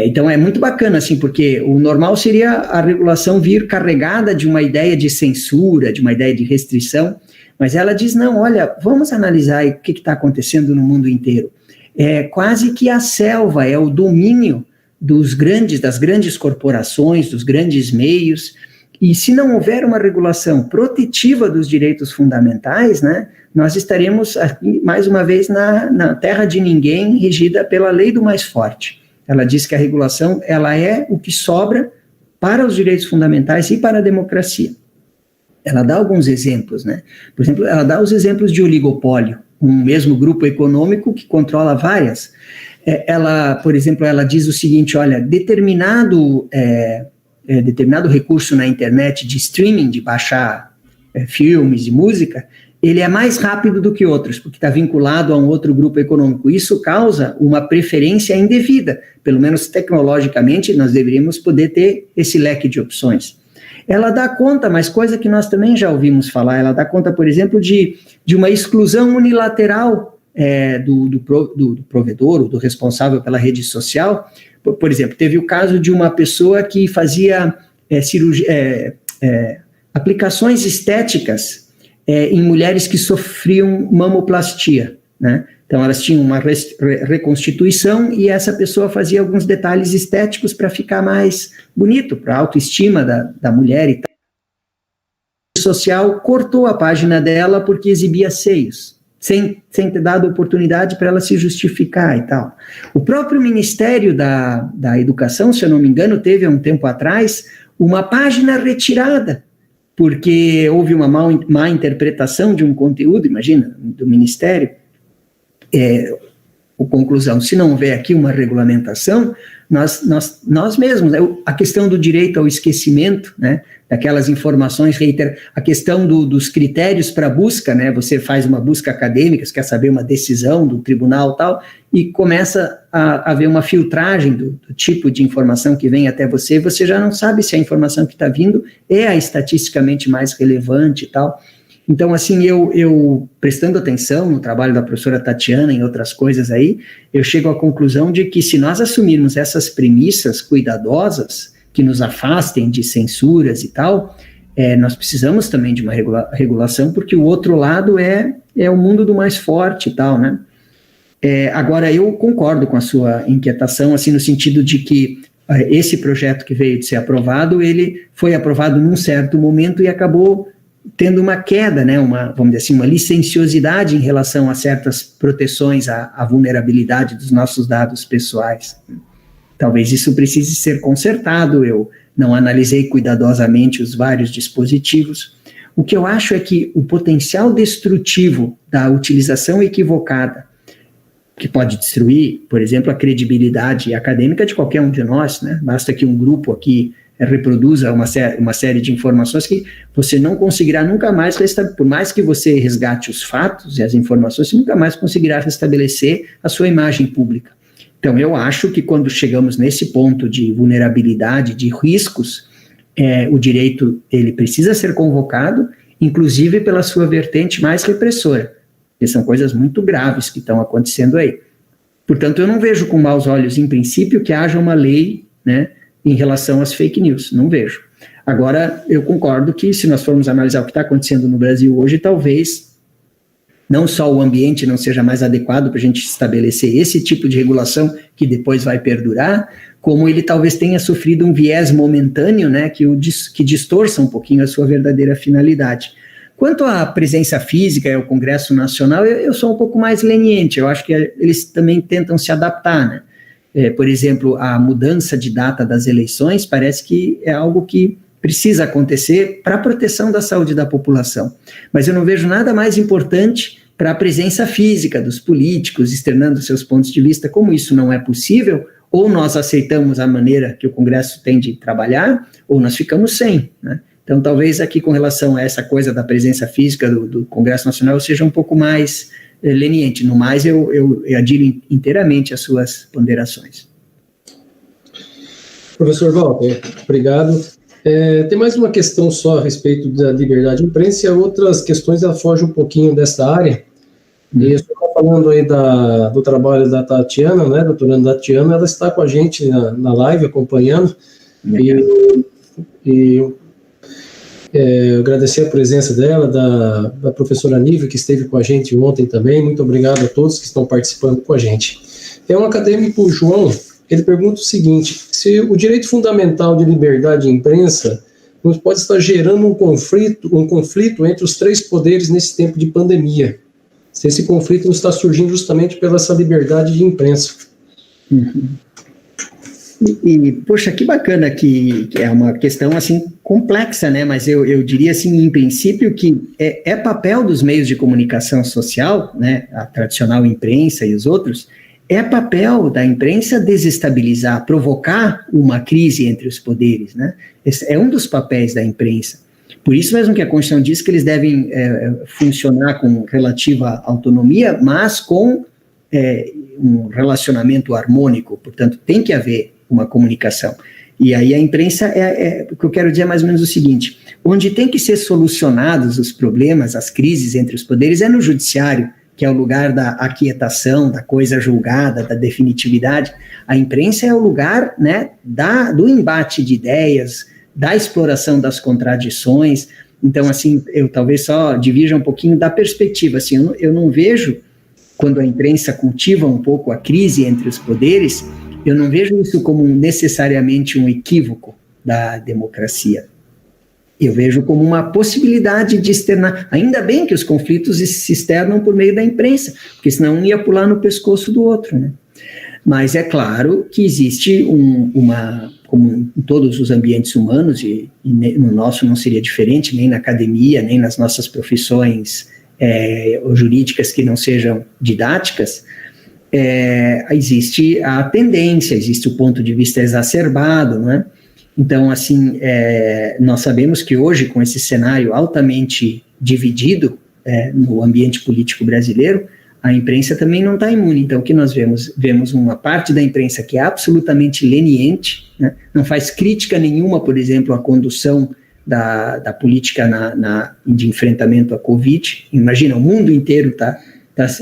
B: Então é muito bacana, assim, porque o normal seria a regulação vir carregada de uma ideia de censura, de uma ideia de restrição, mas ela diz, não, olha, vamos analisar o que está acontecendo no mundo inteiro. É quase que a selva, é o domínio das grandes corporações, dos grandes meios, e se não houver uma regulação protetiva dos direitos fundamentais, né, nós estaremos, aqui, mais uma vez, na terra de ninguém, regida pela lei do mais forte. Ela diz que a regulação ela é o que sobra para os direitos fundamentais e para a democracia. Ela dá alguns exemplos, né? Por exemplo, ela dá os exemplos de oligopólio, um mesmo grupo econômico que controla várias. Por exemplo, ela diz o seguinte, olha, determinado recurso na internet de streaming, de baixar filmes e música, ele é mais rápido do que outros, porque está vinculado a um outro grupo econômico. Isso causa uma preferência indevida, pelo menos tecnologicamente, nós deveríamos poder ter esse leque de opções. Ela dá conta, mas coisa que nós também já ouvimos falar, ela dá conta, por exemplo, de uma exclusão unilateral do provedor, ou do responsável pela rede social. Por exemplo, teve o caso de uma pessoa que fazia aplicações estéticas em mulheres que sofriam mamoplastia, né? Então, elas tinham uma reconstituição e essa pessoa fazia alguns detalhes estéticos para ficar mais bonito, para a autoestima da mulher e tal. A rede social cortou a página dela porque exibia seios, sem ter dado oportunidade para ela se justificar e tal. O próprio Ministério da Educação, se eu não me engano, teve há um tempo atrás uma página retirada, porque houve uma má interpretação de um conteúdo, imagina, do Ministério. Conclusão, se não houver aqui uma regulamentação, nós mesmos, a questão do direito ao esquecimento, né, daquelas informações, a questão dos critérios para busca, né, você faz uma busca acadêmica, você quer saber uma decisão do tribunal e tal, e começa a haver uma filtragem do tipo de informação que vem até você, você já não sabe se a informação que está vindo é a estatisticamente mais relevante e tal. Então, assim, eu prestando atenção no trabalho da professora Tatiana e outras coisas aí, eu chego à conclusão de que se nós assumirmos essas premissas cuidadosas, que nos afastem de censuras e tal, nós precisamos também de uma regulação, porque o outro lado é o mundo do mais forte e tal, né? Agora, eu concordo com a sua inquietação, assim, no sentido de que esse projeto que veio de ser aprovado, ele foi aprovado num certo momento e acabou tendo uma queda, né, vamos dizer assim, uma licenciosidade em relação a certas proteções à vulnerabilidade dos nossos dados pessoais. Talvez isso precise ser consertado, eu não analisei cuidadosamente os vários dispositivos. O que eu acho é que o potencial destrutivo da utilização equivocada, que pode destruir, por exemplo, a credibilidade acadêmica de qualquer um de nós, né, basta que um grupo aqui reproduza uma série de informações que você não conseguirá nunca mais, por mais que você resgate os fatos e as informações, você nunca mais conseguirá restabelecer a sua imagem pública. Então, eu acho que quando chegamos nesse ponto de vulnerabilidade, de riscos, o direito ele precisa ser convocado, inclusive pela sua vertente mais repressora, que são coisas muito graves que estão acontecendo aí. Portanto, eu não vejo com maus olhos, em princípio, que haja uma lei, né, em relação às fake news, não vejo. Agora, eu concordo que se nós formos analisar o que está acontecendo no Brasil hoje, talvez não só o ambiente não seja mais adequado para a gente estabelecer esse tipo de regulação que depois vai perdurar, como ele talvez tenha sofrido um viés momentâneo, né, que distorça um pouquinho a sua verdadeira finalidade. Quanto à presença física e ao Congresso Nacional, eu sou um pouco mais leniente, eu acho que eles também tentam se adaptar, né? Por exemplo, a mudança de data das eleições parece que é algo que precisa acontecer para a proteção da saúde da população. Mas eu não vejo nada mais importante para a presença física dos políticos, externando seus pontos de vista. Como isso não é possível, ou nós aceitamos a maneira que o Congresso tem de trabalhar, ou nós ficamos sem, né? Então, talvez aqui com relação a essa coisa da presença física do Congresso Nacional eu seja um pouco mais leniente. No mais, eu adiro inteiramente às suas ponderações.
D: Professor Walter, obrigado. Tem mais uma questão só a respeito da liberdade de imprensa, e outras questões ela foge um pouquinho dessa área. E eu estou falando aí do trabalho da Tatiana, né, doutoranda Tatiana, ela está com a gente na live, acompanhando, e agradecer a presença dela, da professora Nívia, que esteve com a gente ontem também. Muito obrigado a todos que estão participando com a gente. É um acadêmico, João, ele pergunta o seguinte: se o direito fundamental de liberdade de imprensa não pode estar gerando um conflito entre os três poderes nesse tempo de pandemia, se esse conflito não está surgindo justamente pela essa liberdade de imprensa.
B: Uhum. Poxa, que bacana que é uma questão assim complexa, né? Mas eu diria assim, em princípio, que é papel dos meios de comunicação social, né? A tradicional imprensa e os outros, é papel da imprensa desestabilizar, provocar uma crise entre os poderes, né? Esse é um dos papéis da imprensa. Por isso mesmo que a Constituição diz que eles devem funcionar com relativa autonomia, mas com um relacionamento harmônico. Portanto, tem que haver uma comunicação. E aí a imprensa, o que eu quero dizer é mais ou menos o seguinte: onde tem que ser solucionados os problemas, as crises entre os poderes, é no judiciário, que é o lugar da aquietação, da coisa julgada, da definitividade. A imprensa é o lugar, né, do embate de ideias, da exploração das contradições. Então, assim, eu talvez só divirja um pouquinho da perspectiva. Assim, eu não vejo, quando a imprensa cultiva um pouco a crise entre os poderes, eu não vejo isso como necessariamente um equívoco da democracia. Eu vejo como uma possibilidade de externar. Ainda bem que os conflitos se externam por meio da imprensa, porque senão um ia pular no pescoço do outro, né? Mas é claro que existe como em todos os ambientes humanos, e no nosso não seria diferente, nem na academia, nem nas nossas profissões jurídicas que não sejam didáticas, existe a tendência, existe o ponto de vista exacerbado, não é? Então, assim, nós sabemos que hoje, com esse cenário altamente dividido no ambiente político brasileiro, a imprensa também não está imune. Então, o que nós vemos uma parte da imprensa que é absolutamente leniente, né? Não faz crítica nenhuma, por exemplo, à condução da política de enfrentamento à Covid. Imagina, o mundo inteiro está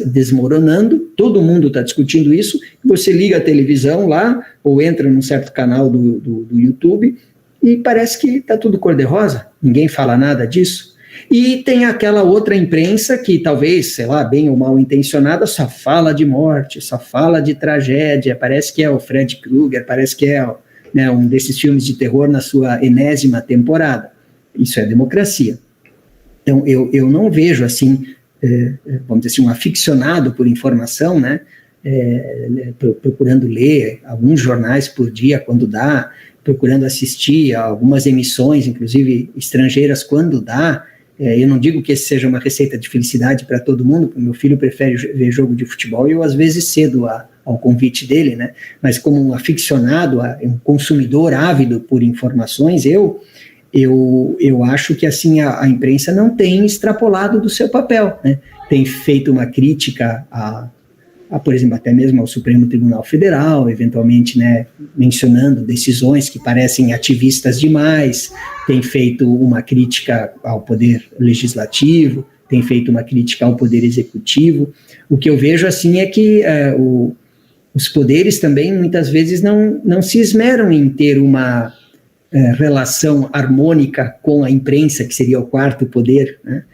B: desmoronando, todo mundo está discutindo isso, você liga a televisão lá, ou entra num certo canal do YouTube, e parece que está tudo cor-de-rosa, ninguém fala nada disso. E tem aquela outra imprensa que talvez, sei lá, bem ou mal intencionada, só fala de morte, só fala de tragédia, parece que é o Fred Krueger, parece que é, né, um desses filmes de terror na sua enésima temporada. Isso é democracia. Então, eu não vejo, assim, vamos dizer assim, um aficionado por informação, né, procurando ler alguns jornais por dia, quando dá, procurando assistir a algumas emissões, inclusive estrangeiras, quando dá. Eu não digo que esse seja uma receita de felicidade para todo mundo, porque meu filho prefere ver jogo de futebol e eu às vezes cedo ao convite dele, né? Mas como um aficionado, um consumidor ávido por informações, eu acho que assim a imprensa não tem extrapolado do seu papel, né? Tem feito uma crítica por exemplo, até mesmo ao Supremo Tribunal Federal, eventualmente, né, mencionando decisões que parecem ativistas demais, tem feito uma crítica ao Poder Legislativo, tem feito uma crítica ao Poder Executivo. O que eu vejo, assim, é que os poderes também, muitas vezes, não se esmeram em ter uma relação harmônica com a imprensa, que seria o quarto poder, né?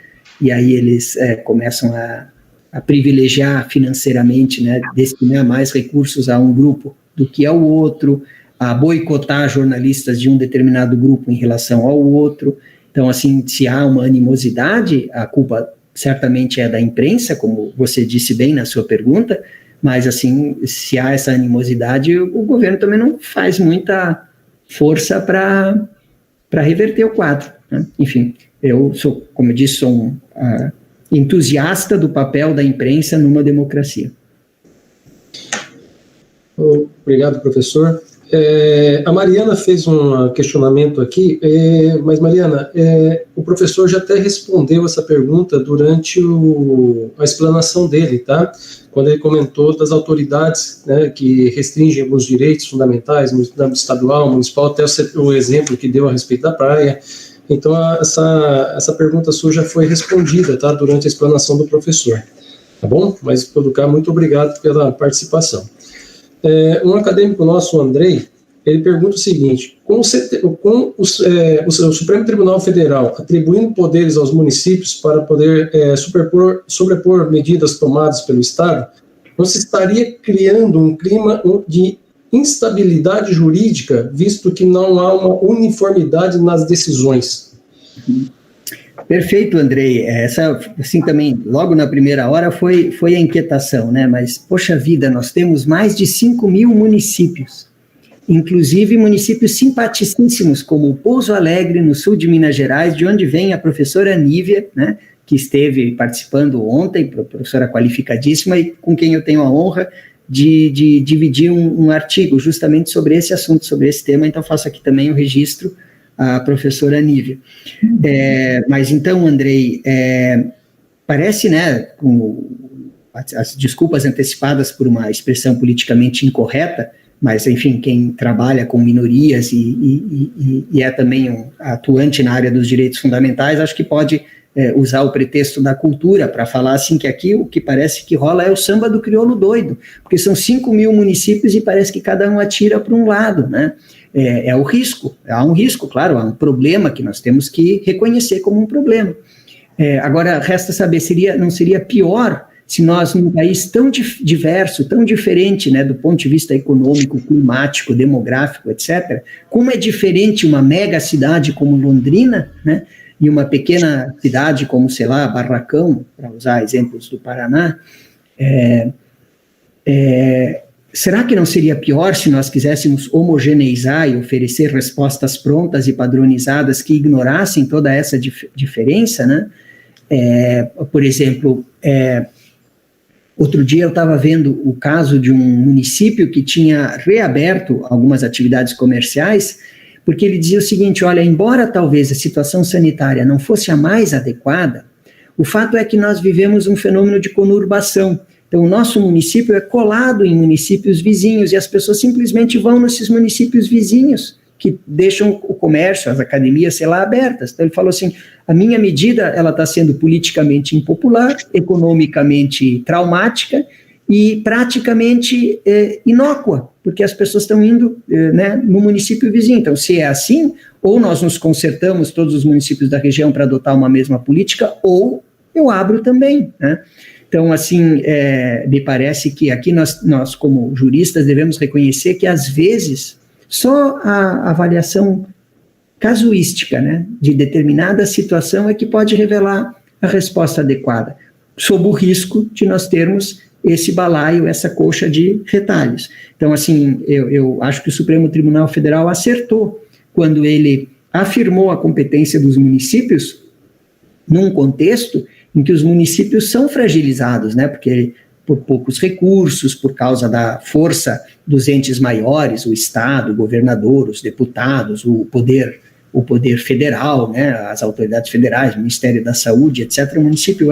B: E aí eles começam a privilegiar financeiramente, né, destinar mais recursos a um grupo do que ao outro, a boicotar jornalistas de um determinado grupo em relação ao outro. Então, assim, se há uma animosidade, a culpa certamente é da imprensa, como você disse bem na sua pergunta, mas, assim, se há essa animosidade, o governo também não faz muita força para reverter o quadro, né? Enfim, eu sou, como eu disse, sou um entusiasta do papel da imprensa numa democracia.
D: Obrigado, professor. A Mariana fez um questionamento aqui, mas Mariana, o professor já até respondeu essa pergunta durante a explanação dele, tá? Quando ele comentou das autoridades, né, que restringem alguns direitos fundamentais no âmbito estadual, municipal, até o exemplo que deu a respeito da praia. Então, essa pergunta sua já foi respondida, tá? Durante a explanação do professor, tá bom? Mas, em todo caso, muito obrigado pela participação. Um acadêmico nosso, o Andrei, ele pergunta o seguinte: com o Supremo Tribunal Federal atribuindo poderes aos municípios para poder sobrepor medidas tomadas pelo Estado, não se estaria criando um clima de instabilidade jurídica, visto que não há uma uniformidade nas decisões?
B: Perfeito, Andrei. Essa, assim, também, logo na primeira hora foi a inquietação, né? Mas, poxa vida, nós temos mais de 5.000 municípios, inclusive municípios simpaticíssimos, como Pouso Alegre, no sul de Minas Gerais, de onde vem a professora Nívia, né? Que esteve participando ontem, professora qualificadíssima, e com quem eu tenho a honra de dividir um artigo justamente sobre esse assunto, sobre esse tema. Então, faço aqui também o registro a professora Nívia. Mas então, Andrei, parece, né, com as desculpas antecipadas por uma expressão politicamente incorreta, mas, enfim, quem trabalha com minorias e é também atuante na área dos direitos fundamentais, acho que pode usar o pretexto da cultura para falar assim que aqui o que parece que rola é o samba do crioulo doido, porque são 5.000 municípios e parece que cada um atira para um lado, né? É o risco, há um risco, claro, há um problema que nós temos que reconhecer como um problema. Agora, resta saber, não seria pior se nós, num país tão diverso, tão diferente, né, do ponto de vista econômico, climático, demográfico, etc., como é diferente uma mega cidade como Londrina, né, e uma pequena cidade como, sei lá, Barracão, para usar exemplos do Paraná, será que não seria pior se nós quiséssemos homogeneizar e oferecer respostas prontas e padronizadas que ignorassem toda essa diferença, né? Por exemplo, outro dia eu estava vendo o caso de um município que tinha reaberto algumas atividades comerciais, porque ele dizia o seguinte: olha, embora talvez a situação sanitária não fosse a mais adequada, o fato é que nós vivemos um fenômeno de conurbação. Então, o nosso município é colado em municípios vizinhos e as pessoas simplesmente vão nesses municípios vizinhos, que deixam o comércio, as academias, sei lá, abertas. Então, ele falou assim: a minha medida ela está sendo politicamente impopular, economicamente traumática e praticamente inócua, porque as pessoas estão indo né, no município vizinho. Então, se é assim, ou nós nos concertamos, todos os municípios da região, para adotar uma mesma política, ou eu abro também, né? Então, assim, me parece que aqui nós, como juristas, devemos reconhecer que, às vezes, só a avaliação casuística, né, de determinada situação é que pode revelar a resposta adequada, sob o risco de nós termos esse balaio, essa coxa de retalhos. Então, assim, eu acho que o Supremo Tribunal Federal acertou quando ele afirmou a competência dos municípios num contexto em que os municípios são fragilizados, né, porque por poucos recursos, por causa da força dos entes maiores, o Estado, o governador, os deputados, o poder federal, né, as autoridades federais, o Ministério da Saúde, etc. O município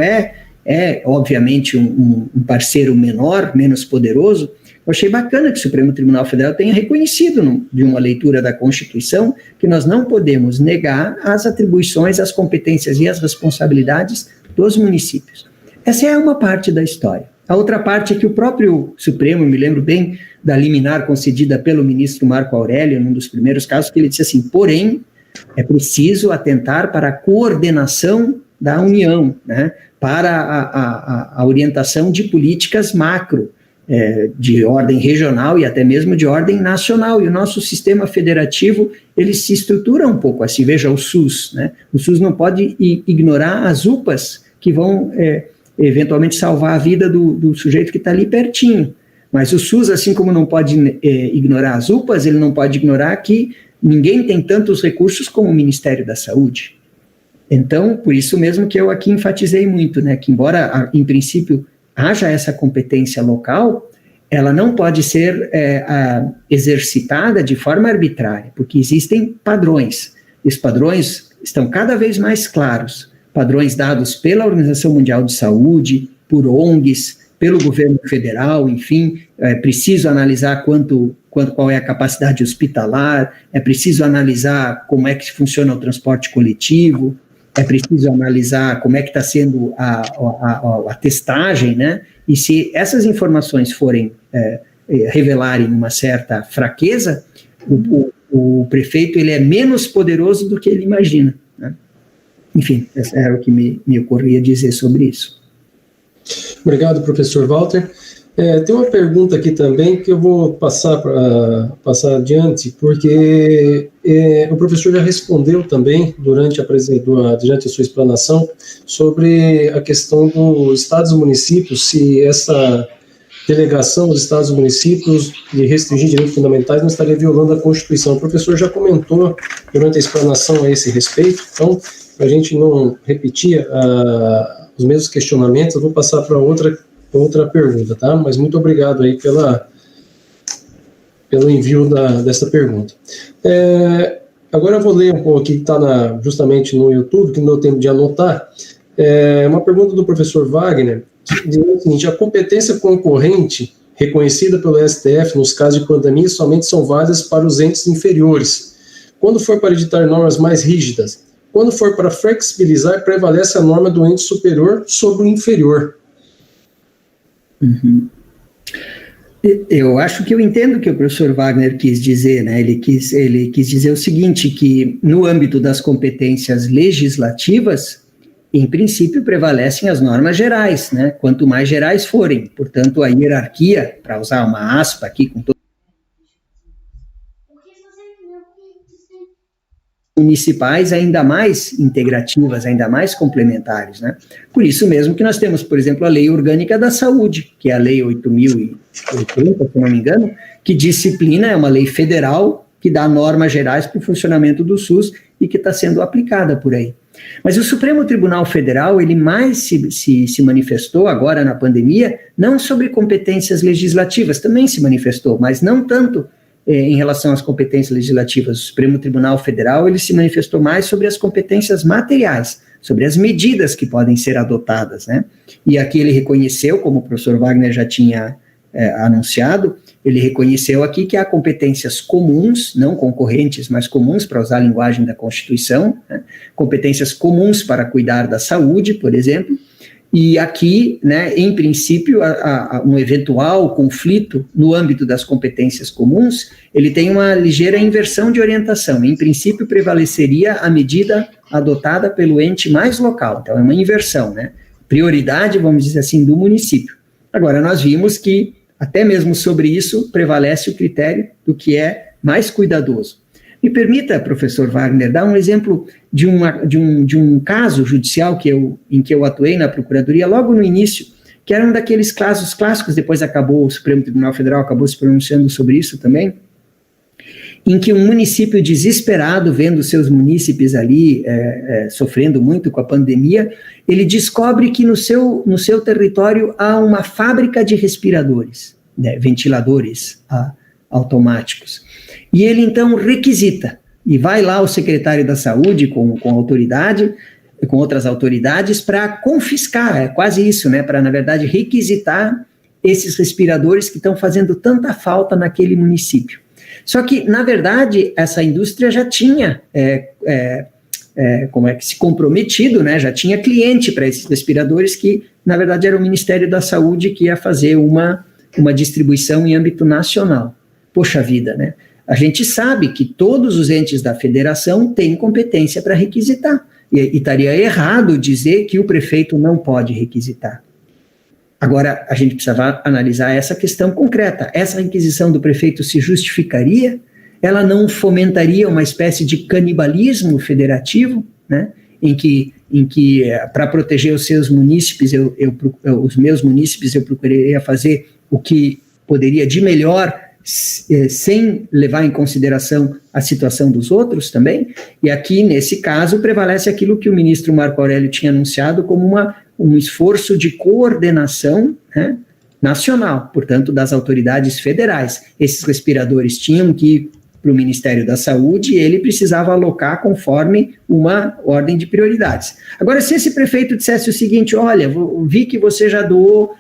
B: obviamente, um parceiro menor, menos poderoso. Eu achei bacana que o Supremo Tribunal Federal tenha reconhecido, de uma leitura da Constituição, que nós não podemos negar as atribuições, as competências e as responsabilidades dos municípios. Essa é uma parte da história. A outra parte é que o próprio Supremo, me lembro bem da liminar concedida pelo ministro Marco Aurélio, num dos primeiros casos, que ele disse assim: porém, é preciso atentar para a coordenação da União, né, para a orientação de políticas macro, de ordem regional e até mesmo de ordem nacional. E o nosso sistema federativo, ele se estrutura um pouco assim. Veja o SUS, né? O SUS não pode ignorar as UPAs que vão eventualmente salvar a vida do sujeito que está ali pertinho. Mas o SUS, assim como não pode ignorar as UPAs, ele não pode ignorar que ninguém tem tantos recursos como o Ministério da Saúde. Então, por isso mesmo que eu aqui enfatizei muito, né, que embora, em princípio, haja essa competência local, ela não pode ser exercitada de forma arbitrária, porque existem padrões. E os padrões estão cada vez mais claros, padrões dados pela Organização Mundial de Saúde, por ONGs, pelo governo federal, enfim, é preciso analisar qual é a capacidade hospitalar, é preciso analisar como é que funciona o transporte coletivo, é preciso analisar como é que está sendo a testagem, né? E se essas informações forem revelarem uma certa fraqueza, o prefeito ele é menos poderoso do que ele imagina, né? Enfim, era o que me ocorria dizer sobre isso.
D: Obrigado, professor Walter. Tem uma pergunta aqui também que eu vou passar adiante, porque o professor já respondeu também durante a sua explanação sobre a questão dos estados e municípios, se essa delegação dos estados e municípios de restringir direitos fundamentais não estaria violando a Constituição. O professor já comentou durante a explanação a esse respeito, então, para a gente não repetir os mesmos questionamentos, eu vou passar para outra pergunta, tá? Mas muito obrigado aí pelo envio dessa pergunta. Agora eu vou ler um pouco aqui que está justamente no YouTube, que não deu tempo de anotar. Uma pergunta do professor Wagner, que diz o seguinte: a competência concorrente reconhecida pelo STF nos casos de pandemia somente são válidas para os entes inferiores. Quando for para editar normas mais rígidas, quando for para flexibilizar, prevalece a norma do ente superior sobre o inferior.
B: Uhum. Eu acho que eu entendo o que o professor Wagner quis dizer, né? Ele quis dizer o seguinte, que no âmbito das competências legislativas, em princípio, prevalecem as normas gerais, né? Quanto mais gerais forem. Portanto, a hierarquia, para usar uma aspa aqui com todo municipais ainda mais integrativas, ainda mais complementares, né? Por isso mesmo que nós temos, por exemplo, a Lei Orgânica da Saúde, que é a Lei 8.080, se não me engano, que disciplina, é uma lei federal que dá normas gerais para o funcionamento do SUS e que está sendo aplicada por aí. Mas o Supremo Tribunal Federal, ele mais se manifestou agora na pandemia, não sobre competências legislativas, também se manifestou, mas não tanto em relação às competências legislativas. O Supremo Tribunal Federal, ele se manifestou mais sobre as competências materiais, sobre as medidas que podem ser adotadas, né? E aqui ele reconheceu, como o professor Wagner já tinha anunciado, ele reconheceu aqui que há competências comuns, não concorrentes, mas comuns, para usar a linguagem da Constituição, né? Competências comuns para cuidar da saúde, por exemplo. E aqui, né, em princípio, um eventual conflito no âmbito das competências comuns, ele tem uma ligeira inversão de orientação. Em princípio, prevaleceria a medida adotada pelo ente mais local. Então, é uma inversão, né? Prioridade, vamos dizer assim, do município. Agora, nós vimos que, até mesmo sobre isso, prevalece o critério do que é mais cuidadoso. Me permita, professor Wagner, dar um exemplo de um caso judicial em que eu atuei na Procuradoria logo no início, que era um daqueles casos clássicos, depois o Supremo Tribunal Federal acabou se pronunciando sobre isso também, em que um município desesperado, vendo seus munícipes ali sofrendo muito com a pandemia, ele descobre que no seu território há uma fábrica de respiradores, né, ventiladores automáticos. E ele, então, requisita, e vai lá o secretário da Saúde com outras autoridades, para confiscar, é quase isso, né, para, na verdade, requisitar esses respiradores que estão fazendo tanta falta naquele município. Só que, na verdade, essa indústria já tinha se comprometido, né, já tinha cliente para esses respiradores que, na verdade, era o Ministério da Saúde que ia fazer uma distribuição em âmbito nacional. Poxa vida, né? A gente sabe que todos os entes da federação têm competência para requisitar. E estaria errado dizer que o prefeito não pode requisitar. Agora, a gente precisava analisar essa questão concreta. Essa requisição do prefeito se justificaria? Ela não fomentaria uma espécie de canibalismo federativo, né? Em que para proteger os seus munícipes, os meus munícipes, eu procuraria fazer o que poderia de melhor, sem levar em consideração a situação dos outros também. E aqui, nesse caso, prevalece aquilo que o ministro Marco Aurélio tinha anunciado como um esforço de coordenação, né, nacional, portanto, das autoridades federais. Esses respiradores tinham que ir para o Ministério da Saúde e ele precisava alocar conforme uma ordem de prioridades. Agora, se esse prefeito dissesse o seguinte, olha, vi que você já doou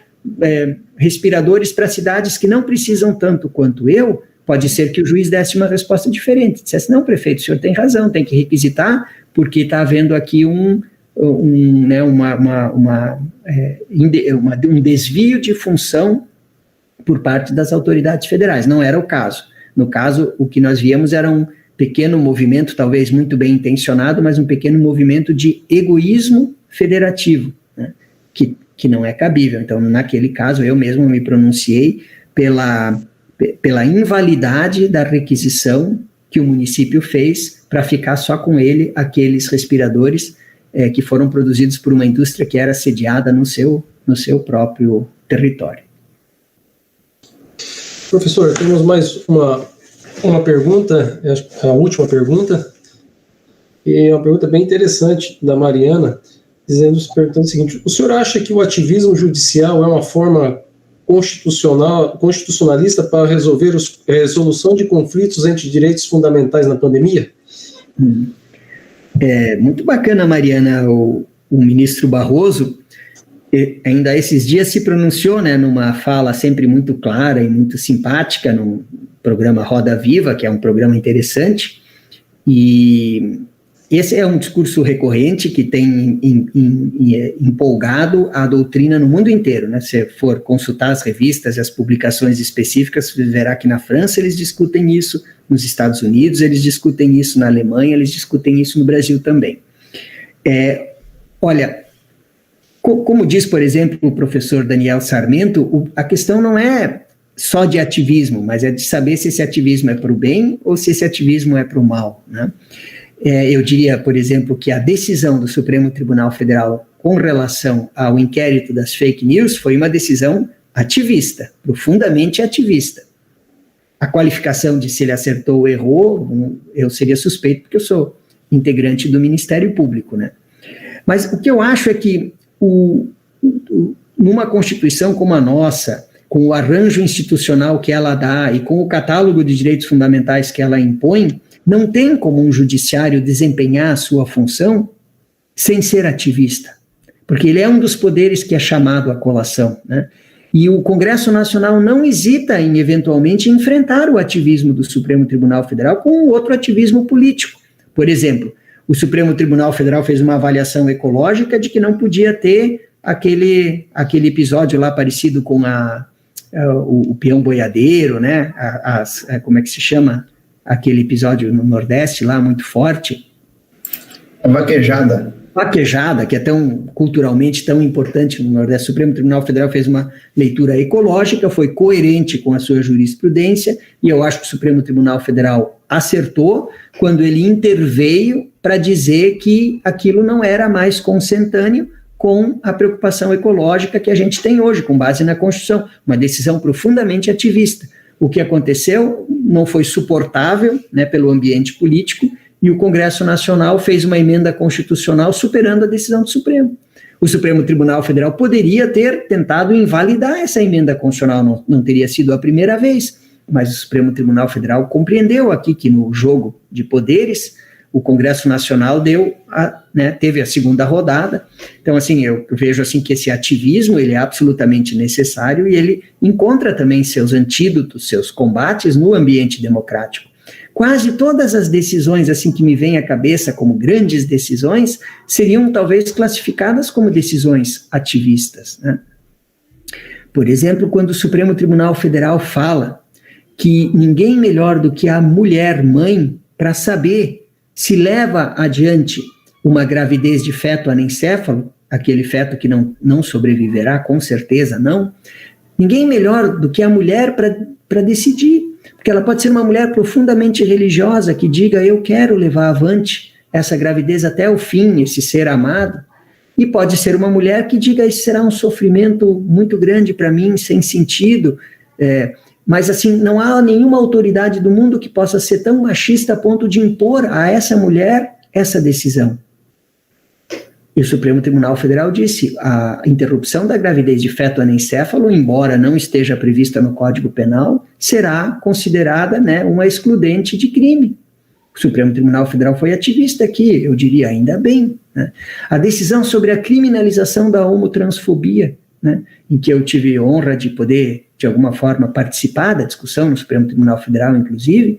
B: respiradores para cidades que não precisam tanto quanto eu, pode ser que o juiz desse uma resposta diferente, dissesse, não, prefeito, o senhor tem razão, tem que requisitar, porque está havendo aqui um desvio de função por parte das autoridades federais. Não era o caso. No caso, o que nós víamos era um pequeno movimento, talvez muito bem intencionado, mas um pequeno movimento de egoísmo federativo, né, que não é cabível. Então, naquele caso, eu mesmo me pronunciei pela invalidade da requisição que o município fez para ficar só com ele aqueles respiradores que foram produzidos por uma indústria que era sediada no seu próprio território.
D: Professor, temos mais uma pergunta, a última pergunta, e é uma pergunta bem interessante da Mariana, perguntando o seguinte, o senhor acha que o ativismo judicial é uma forma constitucionalista para resolver a resolução de conflitos entre direitos fundamentais na pandemia?
B: Muito bacana, Mariana, o ministro Barroso, ainda esses dias se pronunciou, né, numa fala sempre muito clara e muito simpática, no programa Roda Viva, que é um programa interessante, e esse é um discurso recorrente que tem empolgado a doutrina no mundo inteiro, né? Se for consultar as revistas e as publicações específicas, você verá que na França eles discutem isso, nos Estados Unidos eles discutem isso, na Alemanha eles discutem isso, no Brasil também. Olha, como diz, por exemplo, o professor Daniel Sarmento, a questão não é só de ativismo, mas é de saber se esse ativismo é para o bem ou se esse ativismo é para o mal, né? Eu diria, por exemplo, que a decisão do Supremo Tribunal Federal com relação ao inquérito das fake news foi uma decisão ativista, profundamente ativista. A qualificação de se ele acertou ou errou, eu seria suspeito porque eu sou integrante do Ministério Público, né? Mas o que eu acho é que numa Constituição como a nossa, com o arranjo institucional que ela dá e com o catálogo de direitos fundamentais que ela impõe, não tem como um judiciário desempenhar a sua função sem ser ativista, porque ele é um dos poderes que é chamado à colação, né? E o Congresso Nacional não hesita em, eventualmente, enfrentar o ativismo do Supremo Tribunal Federal com outro ativismo político. Por exemplo, o Supremo Tribunal Federal fez uma avaliação ecológica de que não podia ter aquele episódio lá parecido com o peão boiadeiro, né? Como é que se chama? Aquele episódio no Nordeste lá, muito forte.
A: A vaquejada.
B: Vaquejada, que é culturalmente tão importante no Nordeste. O Supremo Tribunal Federal fez uma leitura ecológica, foi coerente com a sua jurisprudência, e eu acho que o Supremo Tribunal Federal acertou quando ele interveio para dizer que aquilo não era mais consentâneo com a preocupação ecológica que a gente tem hoje, com base na Constituição, uma decisão profundamente ativista. O que aconteceu não foi suportável, né, pelo ambiente político, e o Congresso Nacional fez uma emenda constitucional superando a decisão do Supremo. O Supremo Tribunal Federal poderia ter tentado invalidar essa emenda constitucional, não teria sido a primeira vez, mas o Supremo Tribunal Federal compreendeu aqui que no jogo de poderes, o Congresso Nacional teve a segunda rodada. Então, assim, eu vejo assim que esse ativismo ele é absolutamente necessário e ele encontra também seus antídotos, seus combates no ambiente democrático. Quase todas as decisões assim que me vêm à cabeça como grandes decisões seriam talvez classificadas como decisões ativistas, né? Por exemplo, quando o Supremo Tribunal Federal fala que ninguém melhor do que a mulher mãe para saber se leva adiante uma gravidez de feto anencéfalo, aquele feto que não sobreviverá, com certeza não, ninguém melhor do que a mulher para decidir, porque ela pode ser uma mulher profundamente religiosa que diga, eu quero levar avante essa gravidez até o fim, esse ser amado, e pode ser uma mulher que diga, isso será um sofrimento muito grande para mim, sem sentido, mas assim, não há nenhuma autoridade do mundo que possa ser tão machista a ponto de impor a essa mulher essa decisão. E o Supremo Tribunal Federal disse a interrupção da gravidez de feto anencéfalo, embora não esteja prevista no Código Penal, será considerada, né, uma excludente de crime. O Supremo Tribunal Federal foi ativista aqui, eu diria ainda bem. Né? A decisão sobre a criminalização da homotransfobia, né, em que eu tive honra de poder, de alguma forma, participar da discussão no Supremo Tribunal Federal, inclusive,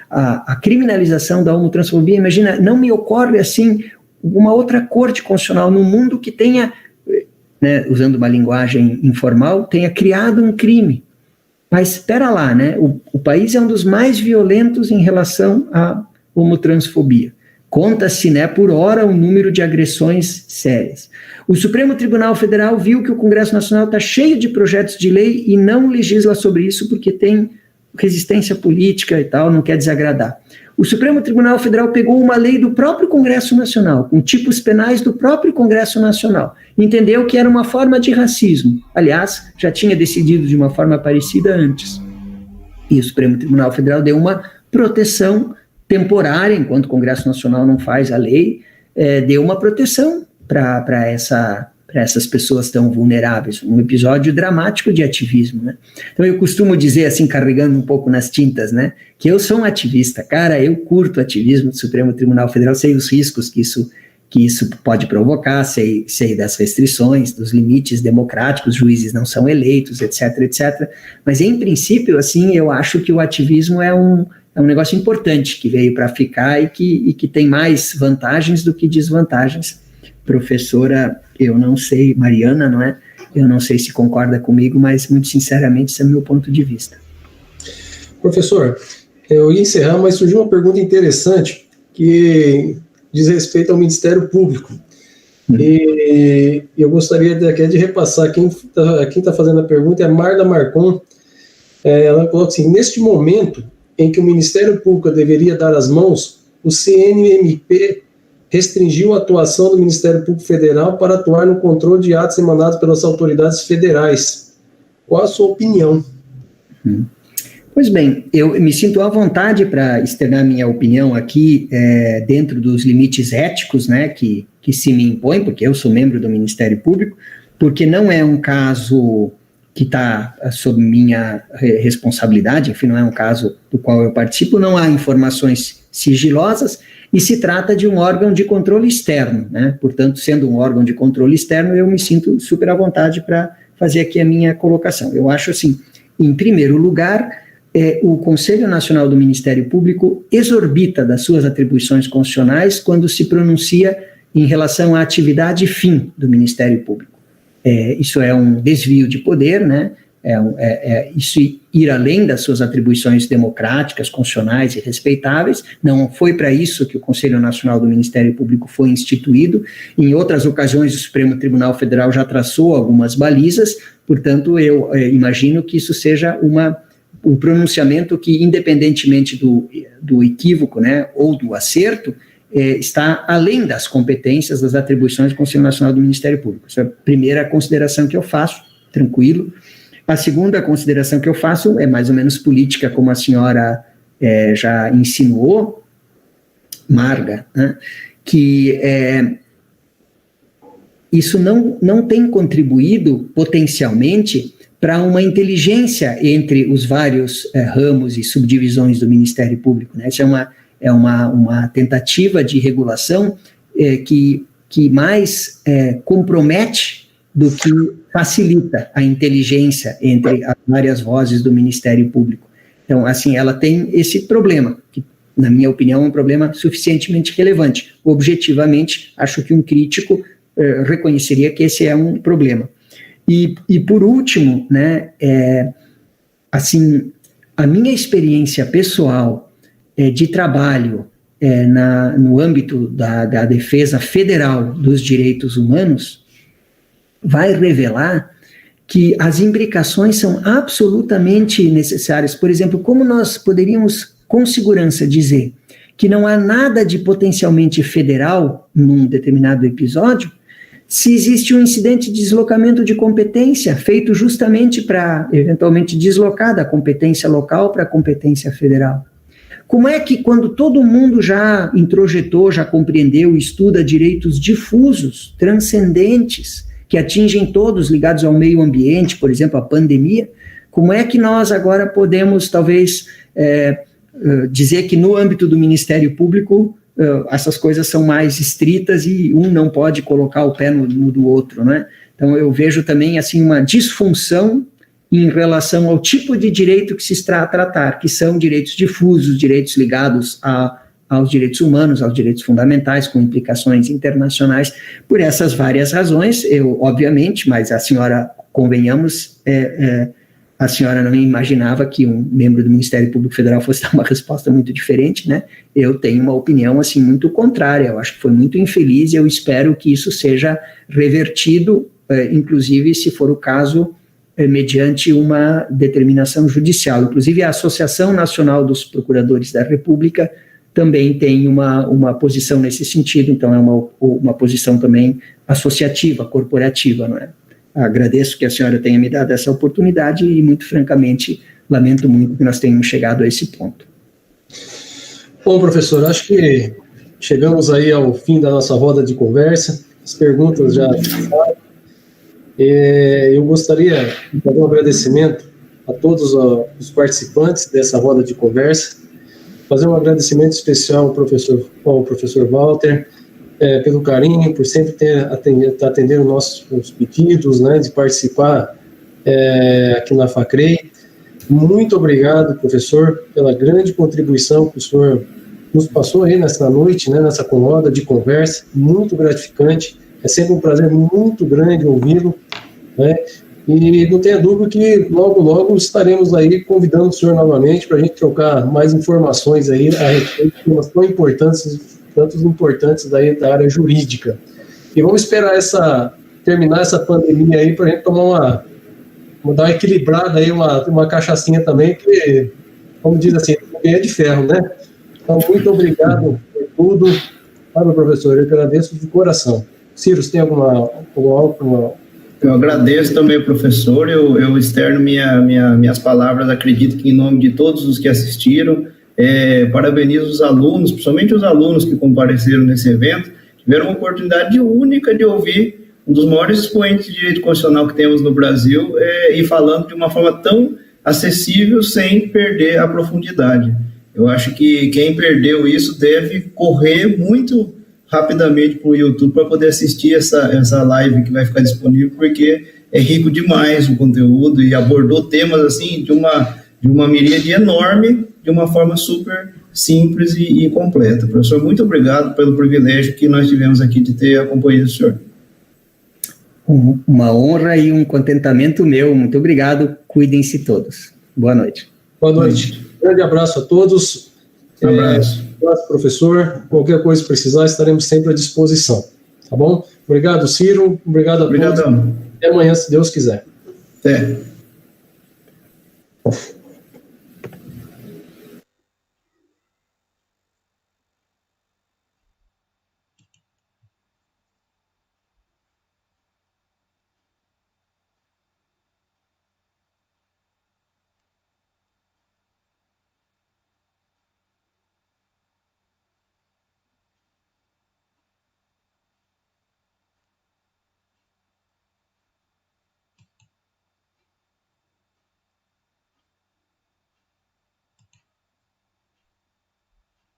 B: a criminalização da homotransfobia, imagina, não me ocorre assim uma outra corte constitucional no mundo que tenha, né, usando uma linguagem informal, tenha criado um crime. Mas espera lá, né, o país é um dos mais violentos em relação à homotransfobia. Conta-se, né, por hora o número de agressões sérias. O Supremo Tribunal Federal viu que o Congresso Nacional está cheio de projetos de lei e não legisla sobre isso porque tem resistência política e tal, não quer desagradar. O Supremo Tribunal Federal pegou uma lei do próprio Congresso Nacional, com tipos penais do próprio Congresso Nacional, entendeu que era uma forma de racismo. Aliás, já tinha decidido de uma forma parecida antes. E o Supremo Tribunal Federal deu uma proteção temporária, enquanto o Congresso Nacional não faz a lei, deu uma proteção para essas pessoas tão vulneráveis, um episódio dramático de ativismo, né? Então eu costumo dizer, assim, carregando um pouco nas tintas, né, que eu sou um ativista, cara, eu curto ativismo do Supremo Tribunal Federal, sei os riscos que isso pode provocar, sei das restrições, dos limites democráticos, juízes não são eleitos, etc, etc, mas em princípio, assim, eu acho que o ativismo é um negócio importante, que veio para ficar e que tem mais vantagens do que desvantagens. Professora, eu não sei, Mariana, não é? Eu não sei se concorda comigo, mas muito sinceramente esse é o meu ponto de vista.
D: Professor, eu ia encerrar, mas surgiu uma pergunta interessante que diz respeito ao Ministério Público. E eu gostaria de repassar, quem está fazendo a pergunta é a Marla Marcon. Ela coloca assim: neste momento em que o Ministério Público deveria dar as mãos, o CNMP restringiu a atuação do Ministério Público Federal para atuar no controle de atos emanados pelas autoridades federais. Qual a sua opinião?
B: Pois bem, eu me sinto à vontade para externar minha opinião aqui dentro dos limites éticos, né, que se me impõem, porque eu sou membro do Ministério Público, porque não é um caso que está sob minha responsabilidade, enfim, não é um caso do qual eu participo, não há informações sigilosas, e se trata de um órgão de controle externo, né? Portanto, sendo um órgão de controle externo, eu me sinto super à vontade para fazer aqui a minha colocação. Eu acho assim, em primeiro lugar, o Conselho Nacional do Ministério Público exorbita das suas atribuições constitucionais quando se pronuncia em relação à atividade fim do Ministério Público. Isso é um desvio de poder, né? Isso ir além das suas atribuições democráticas, constitucionais e respeitáveis. Não foi para isso que o Conselho Nacional do Ministério Público foi instituído. Em outras ocasiões, o Supremo Tribunal Federal já traçou algumas balizas, portanto, eu imagino que isso seja um pronunciamento que, independentemente do equívoco, né, ou do acerto, está além das competências, das atribuições do Conselho Nacional do Ministério Público. Essa é a primeira consideração que eu faço, tranquilo. A segunda consideração que eu faço é mais ou menos política, como a senhora já insinuou, Marga, né, que isso não tem contribuído potencialmente para uma inteligência entre os vários ramos e subdivisões do Ministério Público, né? Isso é uma tentativa de regulação que mais compromete do que facilita a inteligência entre as várias vozes do Ministério Público. Então, assim, ela tem esse problema, que, na minha opinião, é um problema suficientemente relevante. Objetivamente, acho que um crítico reconheceria que esse é um problema. E por último, né, assim, a minha experiência pessoal de trabalho no âmbito da defesa federal dos direitos humanos vai revelar que as imbricações são absolutamente necessárias. Por exemplo, como nós poderíamos com segurança dizer que não há nada de potencialmente federal num determinado episódio, se existe um incidente de deslocamento de competência feito justamente para, eventualmente, deslocar da competência local para a competência federal. como é que quando todo mundo já introjetou, já compreendeu e estuda direitos difusos, transcendentes, que atingem todos ligados ao meio ambiente, por exemplo, a pandemia, como é que nós agora podemos, talvez, dizer que no âmbito do Ministério Público essas coisas são mais estritas e um não pode colocar o pé no do outro, né? Então eu vejo também assim uma disfunção em relação ao tipo de direito que se está a tratar, que são direitos difusos, direitos ligados aos direitos humanos, aos direitos fundamentais, com implicações internacionais, por essas várias razões. Eu, obviamente, mas a senhora, convenhamos, a senhora não imaginava que um membro do Ministério Público Federal fosse dar uma resposta muito diferente, né? Eu tenho uma opinião, assim, muito contrária. Eu acho que foi muito infeliz e eu espero que isso seja revertido, inclusive, se for o caso, mediante uma determinação judicial. Inclusive, a Associação Nacional dos Procuradores da República também tem uma posição nesse sentido, então é uma posição também associativa, corporativa, não é? Agradeço que a senhora tenha me dado essa oportunidade e, muito francamente, lamento muito que nós tenhamos chegado a esse ponto.
D: Bom, professor, acho que chegamos aí ao fim da nossa roda de conversa, as perguntas já passaram. Eu gostaria de fazer um agradecimento a todos os participantes dessa roda de conversa, fazer um agradecimento especial ao professor Walter, pelo carinho, por sempre estar atendendo nossos pedidos, né, de participar aqui na FACREI. Muito obrigado, professor, pela grande contribuição que o senhor nos passou aí nessa noite, né, nessa roda de conversa, muito gratificante. É sempre um prazer muito grande ouvi-lo, né? E não tenha dúvida que logo estaremos aí convidando o senhor novamente para a gente trocar mais informações aí a respeito de temas tão importantes, tantos importantes daí da área jurídica. E vamos esperar terminar essa pandemia aí para a gente tomar dar uma equilibrada aí, uma cachaçinha também, que, como diz assim, é de ferro, né? Então, muito obrigado por tudo. Sabe, professor, eu agradeço de coração. Ciro, você tem alguma
A: Eu agradeço também, professor, eu externo minhas palavras, acredito que em nome de todos os que assistiram, parabenizo os alunos, principalmente os alunos que compareceram nesse evento, tiveram uma oportunidade única de ouvir um dos maiores expoentes de direito constitucional que temos no Brasil, e falando de uma forma tão acessível, sem perder a profundidade. Eu acho que quem perdeu isso deve correr muito rapidamente para o YouTube para poder assistir essa live que vai ficar disponível, porque é rico demais o conteúdo e abordou temas assim de uma miríade enorme, de uma forma super simples e completa. Professor, muito obrigado pelo privilégio que nós tivemos aqui de ter a companhia do senhor.
B: Uma honra e um contentamento meu. Muito obrigado. Cuidem-se todos. Boa noite.
D: Boa noite. Grande abraço a todos.
A: Um abraço.
D: Professor, qualquer coisa que precisar, estaremos sempre à disposição. Tá bom? Obrigado, Ciro. Obrigado a todos. Até amanhã, se Deus quiser.
A: Até.